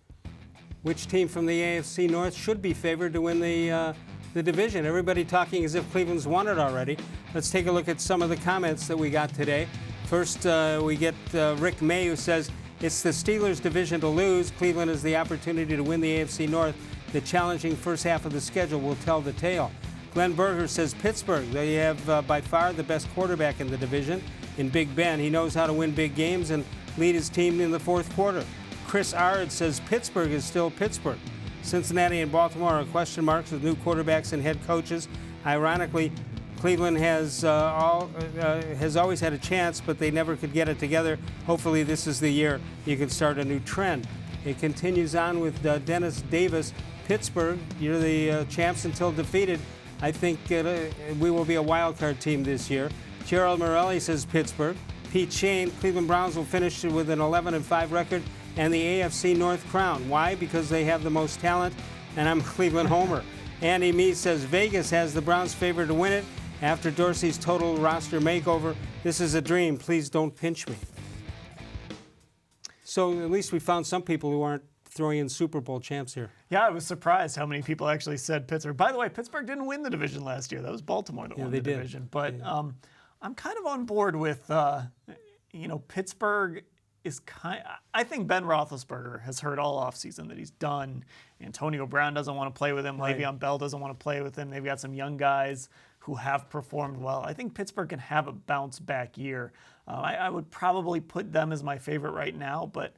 which team from the AFC North should be favored to win the division? Everybody talking as if Cleveland's won it already. Let's take a look at some of the comments that we got today. First, we get Rick May, who says, it's the Steelers' division to lose. Cleveland has the opportunity to win the AFC North. The challenging first half of the schedule will tell the tale. Glenn Berger says Pittsburgh. They have by far the best quarterback in the division in Big Ben. He knows how to win big games and lead his team in the fourth quarter. Chris Ard says Pittsburgh is still Pittsburgh. Cincinnati and Baltimore are question marks with new quarterbacks and head coaches. Ironically, Cleveland has always had a chance, but they never could get it together. Hopefully this is the year you can start a new trend. It continues on with Dennis Davis. Pittsburgh, you're the champs until defeated. I think we will be a wild card team this year. Gerald Morelli says Pittsburgh. Pete Shane, Cleveland Browns will finish with an 11-5 record and the AFC North crown. Why? Because they have the most talent, and I'm a Cleveland homer. Andy Mee says Vegas has the Browns favored to win it after Dorsey's total roster makeover. This is a dream. Please don't pinch me. So at least we found some people who aren't throwing in Super Bowl champs here. Yeah, I was surprised how many people actually said Pittsburgh. By the way, Pittsburgh didn't win the division last year. That was Baltimore that won the division. But I'm kind of on board with, Pittsburgh is I think Ben Roethlisberger has heard all offseason that he's done. Antonio Brown doesn't want to play with him. Right. Le'Veon Bell doesn't want to play with him. They've got some young guys who have performed well. I think Pittsburgh can have a bounce back year. I would probably put them as my favorite right now, but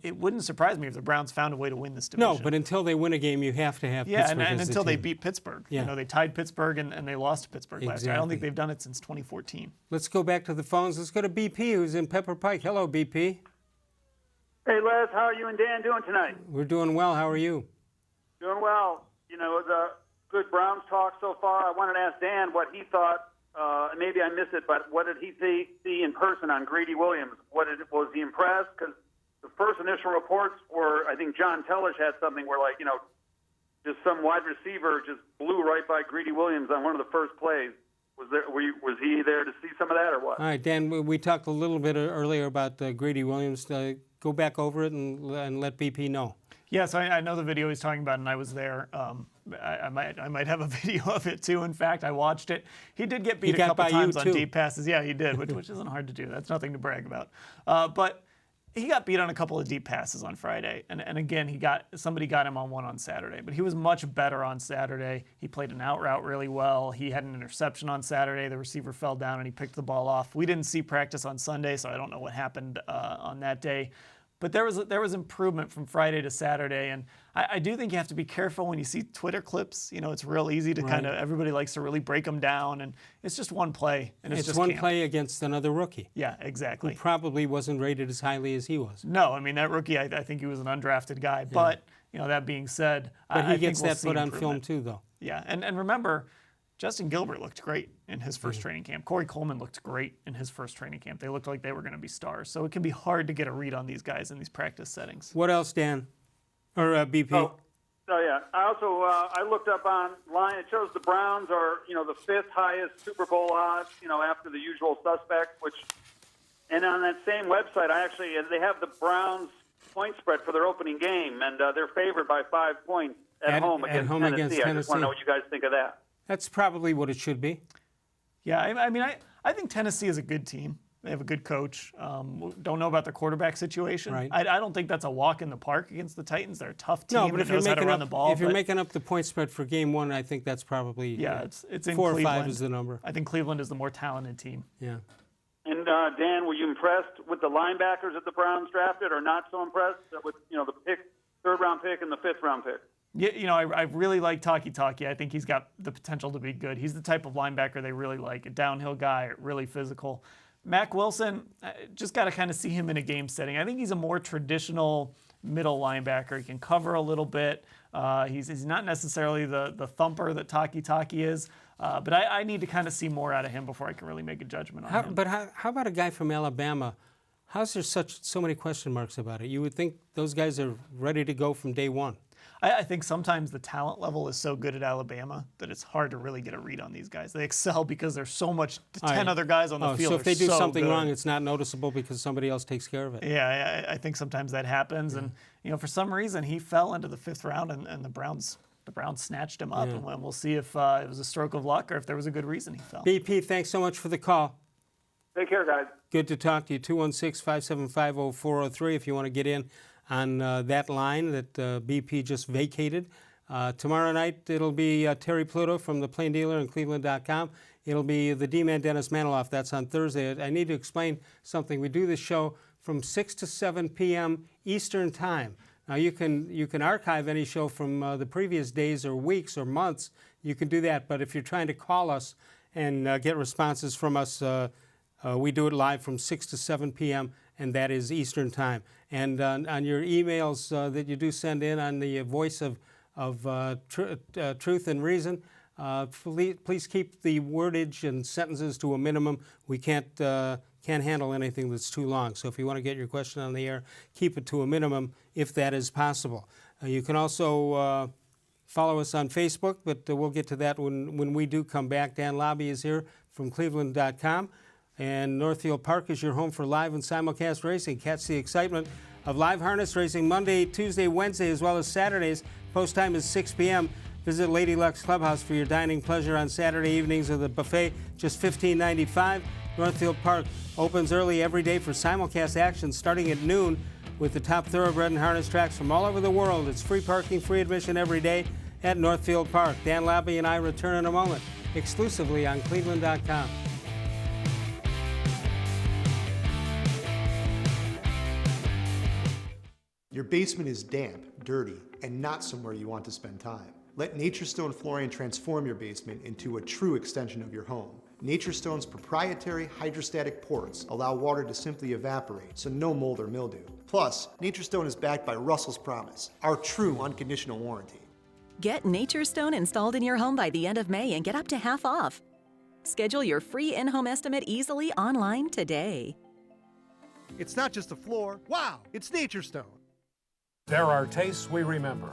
it wouldn't surprise me if the Browns found a way to win this division. No, but until they win a game, you have to have Pittsburgh and as until the they team. beat Pittsburgh. Yeah. They tied Pittsburgh and they lost to Pittsburgh last year. I don't think Exactly. they've done it since 2014. Let's go back to the phones. Let's go to BP, who's in Pepper Pike. Hello, BP. Hey, Les, how are you and Dan doing tonight? We're doing well. How are you? Doing well. The good Browns talk so far. I wanted to ask Dan what he thought. Maybe I missed it, but what did he see in person on Greedy Williams? Was he impressed? Because the first initial reports were, I think John Tellish had something where, just some wide receiver just blew right by Greedy Williams on one of the first plays. Was he there to see some of that or what? All right, Dan, we talked a little bit earlier about Greedy Williams. Go back over it and let BP know. Yes, I know the video he's talking about, and I was there. I might have a video of it too. In fact, I watched it. He did get beat a couple times on deep passes. Yeah, he did, which isn't hard to do. That's nothing to brag about. But he got beat on a couple of deep passes on Friday, and again, somebody got him on one on Saturday. But he was much better on Saturday. He played an out route really well. He had an interception on Saturday. The receiver fell down and he picked the ball off. We didn't see practice on Sunday, so I don't know what happened on that day. But there was improvement from Friday to Saturday, and I do think you have to be careful when you see Twitter clips. It's real easy to everybody likes to really break them down, and it's just one play, and it's just one camp. play against another rookie. Yeah, exactly. Who probably wasn't rated as highly as he was. No, I mean that rookie, I think he was an undrafted guy. Yeah. But that being said, but I he gets think we'll that see put on improvement. film too, though. Yeah, and remember, Justin Gilbert looked great in his first training camp. Corey Coleman looked great in his first training camp. They looked like they were going to be stars. So it can be hard to get a read on these guys in these practice settings. What else, Dan? Or BP? Oh, yeah. I also I looked up online. It shows the Browns are the fifth highest Super Bowl odds after the usual suspects. And on that same website, they have the Browns point spread for their opening game, and they're favored by 5 points at home against Tennessee. I just want to know what you guys think of that. That's probably what it should be. Yeah, I think Tennessee is a good team. They have a good coach. Don't know about their quarterback situation. Right. I don't think that's a walk in the park against the Titans. They're a tough team. No, but if you're making run the ball, if you're making up the point spread for game one, I think that's probably it's in 4 or Cleveland. 5 is the number. I think Cleveland is the more talented team. Yeah. And Dan, were you impressed with the linebackers that the Browns drafted, or not so impressed with the third round pick and the fifth round pick? Yeah, I really like Takitaki. I think he's got the potential to be good. He's the type of linebacker they really like, a downhill guy, really physical. Mack-Wilson, just got to kind of see him in a game setting. I think he's a more traditional middle linebacker. He can cover a little bit. He's not necessarily the thumper that Takitaki is, but I need to kind of see more out of him before I can really make a judgment on him. But how about a guy from Alabama? How's there so many question marks about it? You would think those guys are ready to go from day one. I think sometimes the talent level is so good at Alabama that it's hard to really get a read on these guys. They excel because there's so much, 10 other guys on the field. So if they do something good. Wrong, it's not noticeable because somebody else takes care of it. Yeah, I think sometimes that happens. And, for some reason, he fell into the 5th round, and the Browns snatched him up. And we'll see if it was a stroke of luck or if there was a good reason he fell. BP, thanks so much for the call. Take care, guys. Good to talk to you. 216-575-0403 if you want to get in on that line that BP just vacated. Tomorrow night, it'll be Terry Pluto from the Plain Dealer and cleveland.com. It'll be the D-Man Dennis Maniloff. That's on Thursday. I need to explain something. We do this show from 6 to 7 p.m. Eastern Time. Now, you can archive any show from the previous days or weeks or months. You can do that. But if you're trying to call us and get responses from us, we do it live from 6 to 7 p.m., and that is Eastern Time. And on your emails that you do send in on the voice of Truth and Reason, please keep the wordage and sentences to a minimum. We can't handle anything that's too long. So if you want to get your question on the air, keep it to a minimum if that is possible. You can also follow us on Facebook, but we'll get to that when we do come back. Dan Labbe is here from cleveland.com. And Northfield Park is your home for live and simulcast racing. Catch the excitement of live harness racing Monday, Tuesday, Wednesday, as well as Saturdays. Post time is 6 p.m. Visit Lady Luck's Clubhouse for your dining pleasure on Saturday evenings with a buffet, just $15.95. Northfield Park opens early every day for simulcast action starting at noon with the top thoroughbred and harness tracks from all over the world. It's free parking, free admission every day at Northfield Park. Dan Labbe and I return in a moment, exclusively on cleveland.com. Your basement is damp, dirty, and not somewhere you want to spend time. Let Nature Stone Flooring transform your basement into a true extension of your home. Nature Stone's proprietary hydrostatic ports allow water to simply evaporate, so no mold or mildew. Plus, Nature Stone is backed by Russell's Promise, our true unconditional warranty. Get Nature Stone installed in your home by the end of May and get up to half off. Schedule your free in-home estimate easily online today. It's not just a floor. Wow, it's Nature Stone. There are tastes we remember.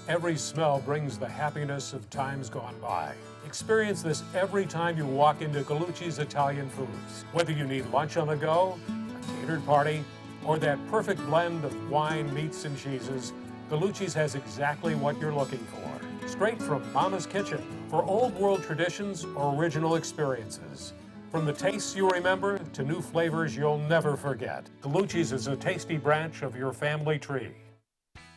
Every smell brings the happiness of times gone by. Experience this every time you walk into Gallucci's Italian Foods. Whether you need lunch on the go, a catered party, or that perfect blend of wine, meats, and cheeses, Gallucci's has exactly what you're looking for. Straight from Mama's Kitchen for old world traditions or original experiences. From the tastes you remember to new flavors you'll never forget. Gallucci's is a tasty branch of your family tree.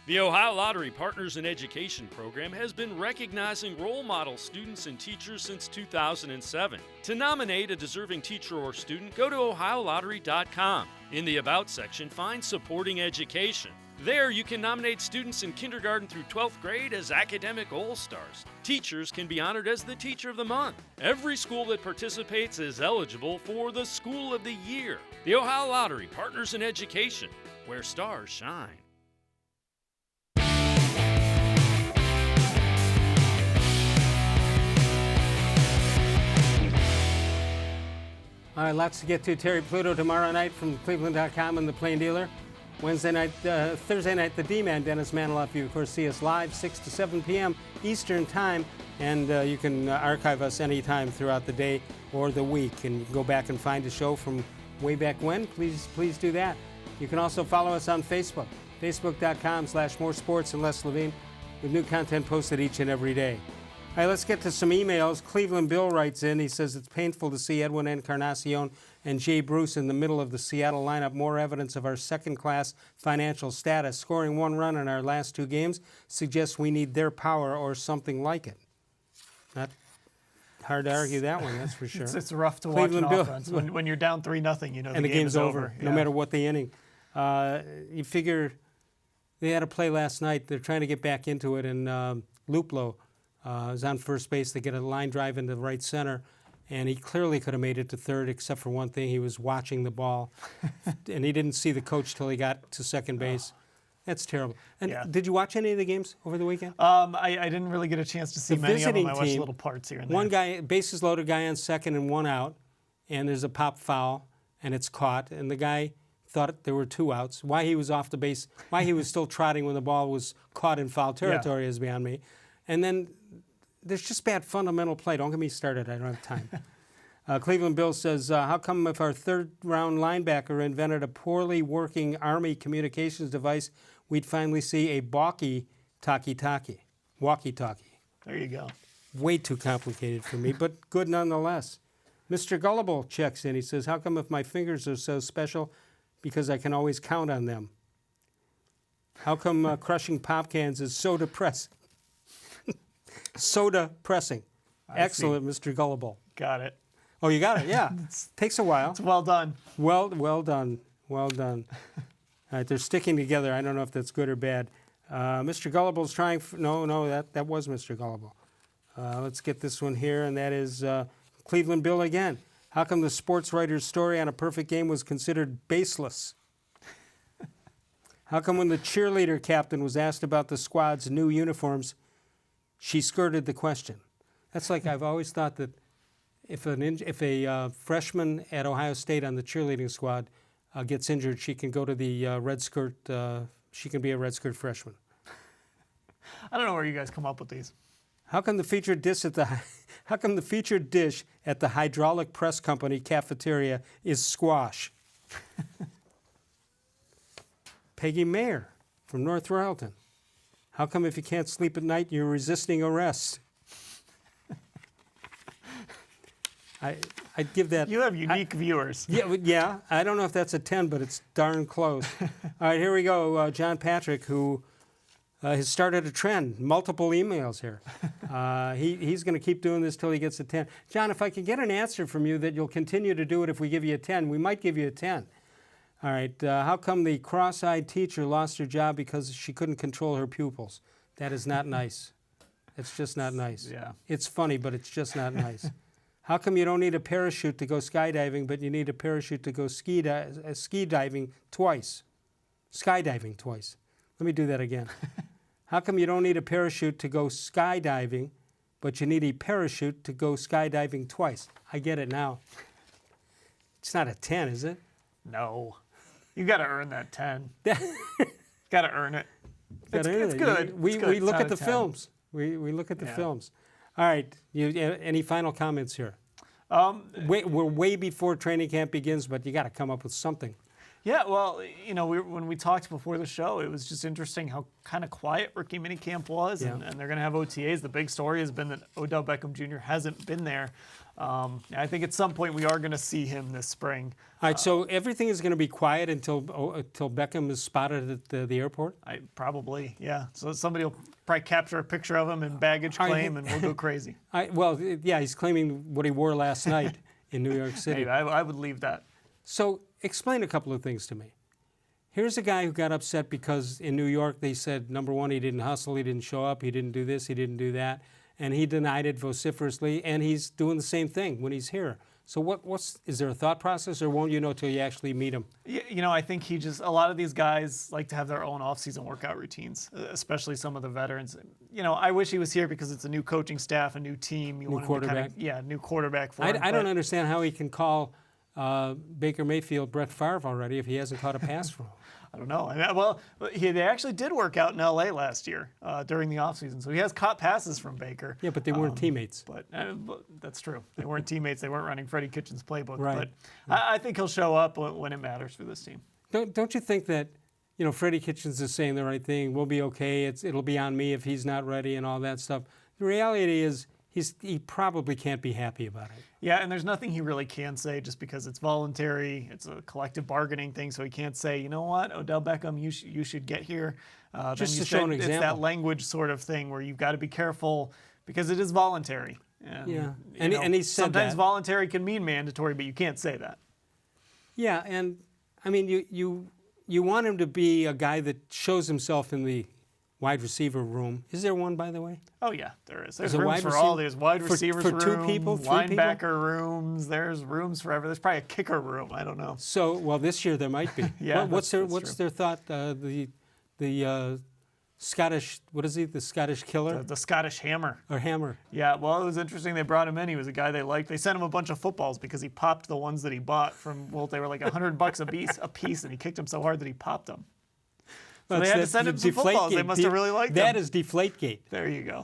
The Ohio Lottery Partners in Education program has been recognizing role model students and teachers since 2007. To nominate a deserving teacher or student, go to ohiolottery.com. In the About section, find Supporting Education. There, you can nominate students in kindergarten through 12th grade as academic all-stars. Teachers can be honored as the Teacher of the Month. Every school that participates is eligible for the School of the Year. The Ohio Lottery Partners in Education, where stars shine. All right, lots to get to. Terry Pluto tomorrow night from cleveland.com and the Plain Dealer. Thursday night, the D-Man, Dennis Maniloff. You, of course, see us live, 6 to 7 p.m. Eastern Time, and you can archive us anytime throughout the day or the week, and you can go back and find a show from way back when. Please do that. You can also follow us on Facebook, facebook.com/more-sports-and-les-levine, with new content posted each and every day. All right, let's get to some emails. Cleveland Bill writes in. He says it's painful to see Edwin Encarnacion and Jay Bruce in the middle of the Seattle lineup. More evidence of our second-class financial status. Scoring one run in our last two games suggests we need their power or something like it. Not hard to argue that one, that's for sure. It's rough to Cleveland watch an Bill. offense when you're down 3-0. You know, And the game's over, Yeah. no matter what the inning. You figure they had a play last night. They're trying to get back into it, and Luplo was on first base. They get a line drive into right center, and he clearly could have made it to third, except for one thing. He was watching the ball, and he didn't see the coach till he got to second base. That's terrible. And Yeah. did you watch any of the games over the weekend? I didn't really get a chance to see The many of them. visiting I watched team, little parts here and there. one guy, bases loaded guy on second and one out, and there's a pop foul, and it's caught, and the guy thought there were 2 outs. Why he was off the base, why he was still trotting when the ball was caught in foul territory is beyond me. And then there's just bad fundamental play. Don't get me started. I don't have time. Cleveland Bill says, how come if our third-round linebacker invented a poorly working Army communications device, we'd finally see a walkie-talkie? Walkie-talkie. There you go. Way too complicated for me, but good nonetheless. Mr. Gullible checks in. He says, how come if my fingers are so special? Because I can always count on them. How come crushing pop cans is so depressing? So depressing. Excellent, Mr. Gullible. Got it. Oh, you got it, yeah. Takes a while. It's well done. Well done. Well done. All right, they're sticking together. I don't know if that's good or bad. Mr. Gullible's trying... No, that was Mr. Gullible. Let's get this one here, and that is Cleveland Bill again. How come the sports writer's story on a perfect game was considered baseless? How come when the cheerleader captain was asked about the squad's new uniforms, she skirted the question? That's like I've always thought that if a freshman at Ohio State on the cheerleading squad gets injured, she can go to the red skirt. She can be a red skirt freshman. I don't know where you guys come up with these. How come the featured dish at the hydraulic press company cafeteria is squash? Peggy Mayer from North Royalton. How come if you can't sleep at night, you're resisting arrest? I'd give that... You have unique viewers. Yeah. I don't know if that's a 10, but it's darn close. All right, here we go. John Patrick, who has started a trend, multiple emails here. He's going to keep doing this till he gets a 10. John, if I could get an answer from you that you'll continue to do it if we give you a 10, we might give you a 10. All right, how come the cross-eyed teacher lost her job because she couldn't control her pupils? That is not nice. It's just not nice. Yeah. It's funny, but it's just not nice. How come you don't need a parachute to go skydiving, but you need a parachute to go ski diving twice? Skydiving twice. Let me do that again. How come you don't need a parachute to go skydiving, but you need a parachute to go skydiving twice? I get it now. It's not a 10, is it? No. You got to earn that 10. Got to earn it. It's good. We It's look out at the of 10. films. We look at the films. All right. Any final comments here? We're way before training camp begins, but you got to come up with something. Yeah, well, when we talked before the show, it was just interesting how kind of quiet rookie minicamp was, and they're going to have OTAs. The big story has been that Odell Beckham Jr. hasn't been there. I think at some point we are going to see him this spring. All right, so everything is going to be quiet until Beckham is spotted at the airport? Probably, yeah. So somebody will probably capture a picture of him and baggage claim, and we'll go crazy. He's claiming what he wore last night in New York City. Hey, I would leave that. So explain a couple of things to me. Here's a guy who got upset because in New York they said, number one, he didn't hustle, he didn't show up, he didn't do this, he didn't do that, and he denied it vociferously, and he's doing the same thing when he's here. So is there a thought process, or won't you know till you actually meet him? I think a lot of these guys like to have their own off-season workout routines, especially some of the veterans. I wish he was here because it's a new coaching staff, a new team. New quarterback? New quarterback for him. I don't understand how he can call Baker Mayfield Brett Favre already if he hasn't caught a pass from him. I don't know. They actually did work out in L.A. last year during the offseason, so he has caught passes from Baker. Yeah, but they weren't teammates. But that's true. They weren't teammates. They weren't running Freddie Kitchens' playbook. Right. But I think he'll show up when it matters for this team. Don't you think that, Freddie Kitchens is saying the right thing? We'll be okay. It'll be on me if he's not ready and all that stuff. The reality is he probably can't be happy about it. Yeah, and there's nothing he really can say just because it's voluntary. It's a collective bargaining thing, so he can't say, you know what, Odell Beckham, you should get here. Just to show an example. It's that language sort of thing where you've got to be careful because it is voluntary. And, and he said sometimes that. Voluntary can mean mandatory, but you can't say that. Yeah, and I mean, you want him to be a guy that shows himself in the wide receiver room. Is there one, by the way? Oh, yeah, there is. There's rooms rooms for all. There's wide receivers for room, 2 people, 3 linebacker people? rooms. There's rooms forever. There's probably a kicker room. I don't know. So, this year there might be. Yeah, What's their true. thought? The the Scottish, what is he, the Scottish killer? The Scottish Hammer. Or Hammer. Yeah, well, it was interesting they brought him in. He was a guy they liked. They sent him a bunch of footballs because he popped the ones that he bought from, well, they were like $100 a piece, and he kicked them so hard that he popped them. So they had to send him some footballs. They must have really liked them. That is Deflategate. There you go.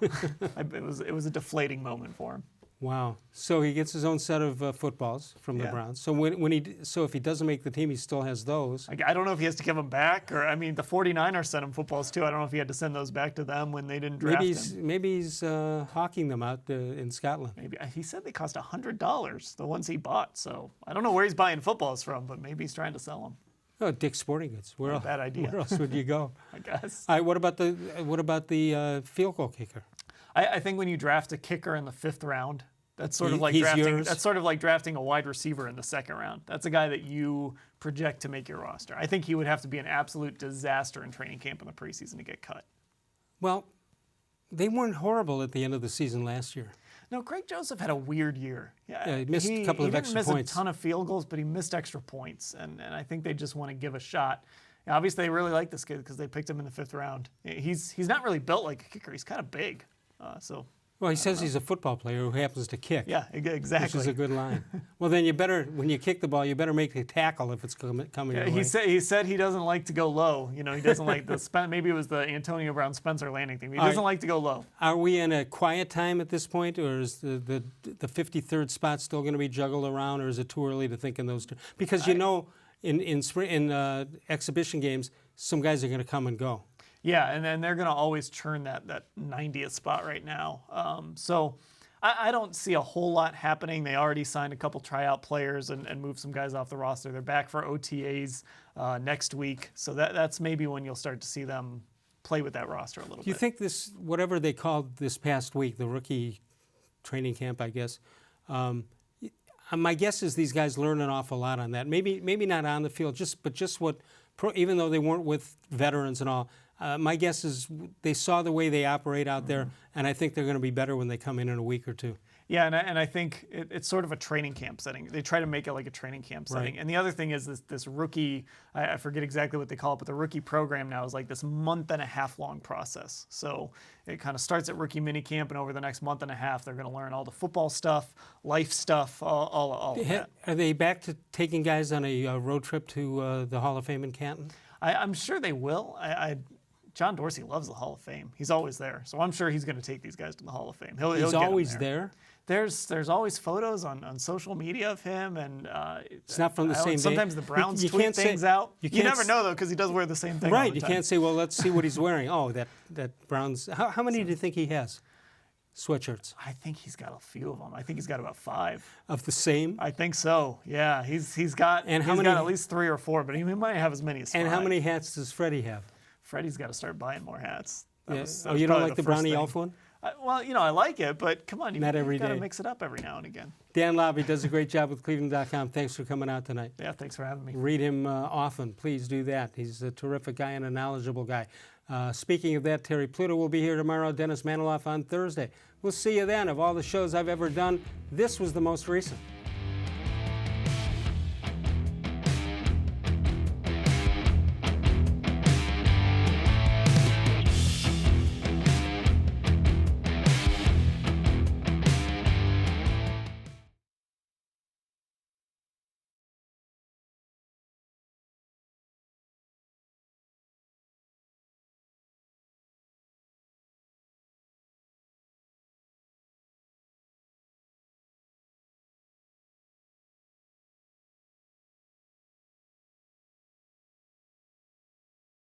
It was a deflating moment for him. Wow. So he gets his own set of footballs from the Browns. So if he doesn't make the team, he still has those. I don't know if he has to give them back, or I mean, the 49ers sent him footballs too. I don't know if he had to send those back to them when they didn't draft him. Maybe he's hawking them out in Scotland. Maybe he said they cost $100, the ones he bought. So I don't know where he's buying footballs from, but maybe he's trying to sell them. Oh, Dick's Sporting Goods. Bad idea. Where else would you go? I guess. All right. What about the field goal kicker? I think when you draft a kicker in the 5th round, that's sort of like drafting a wide receiver in the 2nd round. That's a guy that you project to make your roster. I think he would have to be an absolute disaster in training camp in the preseason to get cut. Well, they weren't horrible at the end of the season last year. No, Greg Joseph had a weird year. Yeah, he missed a couple of extra points. He didn't miss a ton of field goals, but he missed extra points, and I think they just want to give a shot. Now, obviously, they really like this kid because they picked him in the 5th round. He's not really built like a kicker. He's kind of big, so. Well, he says he's a football player who happens to kick. Yeah, exactly. Which is a good line. Well, then when you kick the ball, you better make a tackle if it's coming your way. He said he doesn't like to go low. You know, he doesn't like maybe it was the Antonio Brown Spencer landing thing. He doesn't like to go low. Are we in a quiet time at this point, or is the 53rd spot still going to be juggled around, or is it too early to think in those terms? Because in exhibition games, some guys are going to come and go. Yeah, and then they're going to always churn that 90th spot right now. So I don't see a whole lot happening. They already signed a couple tryout players and moved some guys off the roster. They're back for OTAs next week. So that's maybe when you'll start to see them play with that roster a little bit. Do you think this, whatever they called this past week, the rookie training camp, I guess, my guess is these guys learn an awful lot on that. Maybe not on the field, but just what, even though they weren't with veterans and all, my guess is they saw the way they operate out there, and I think they're going to be better when they come in a week or two. Yeah, and I think it's sort of a training camp setting. They try to make it like a training camp setting. Right. And the other thing is this rookie, I forget exactly what they call it, but the rookie program now is like this 1.5 month long process. So it kind of starts at rookie minicamp, and over the next 1.5 months, they're going to learn all the football stuff, life stuff, all of that. Are they back to taking guys on a road trip to the Hall of Fame in Canton? I'm sure they will. John-Dorsey loves the Hall of Fame. He's always there. So I'm sure he's going to take these guys to the Hall of Fame. He's always there? There's always photos on social media of him. And it's not from the same day? Sometimes the Browns tweet things out. You never know, though, because he does wear the same thing all the time. You can't say, well, let's see what he's wearing. Oh, that Browns. How many do you think he has? Sweatshirts. I think he's got a few of them. I think he's got about 5. Of the same? I think so. Yeah, he's got at least 3 or 4, but he might have as many as 5. And how many hats does Freddie have? Freddie's got to start buying more hats. You don't like the Brownie Elf one? Well, I like it, but come on, you've got to mix it up every now and again. Dan Labbe does a great job with cleveland.com. Thanks for coming out tonight. Yeah, thanks for having me. Read him often. Please do that. He's a terrific guy and a knowledgeable guy. Speaking of that, Terry Pluto will be here tomorrow. Dennis Maniloff on Thursday. We'll see you then. Of all the shows I've ever done, this was the most recent.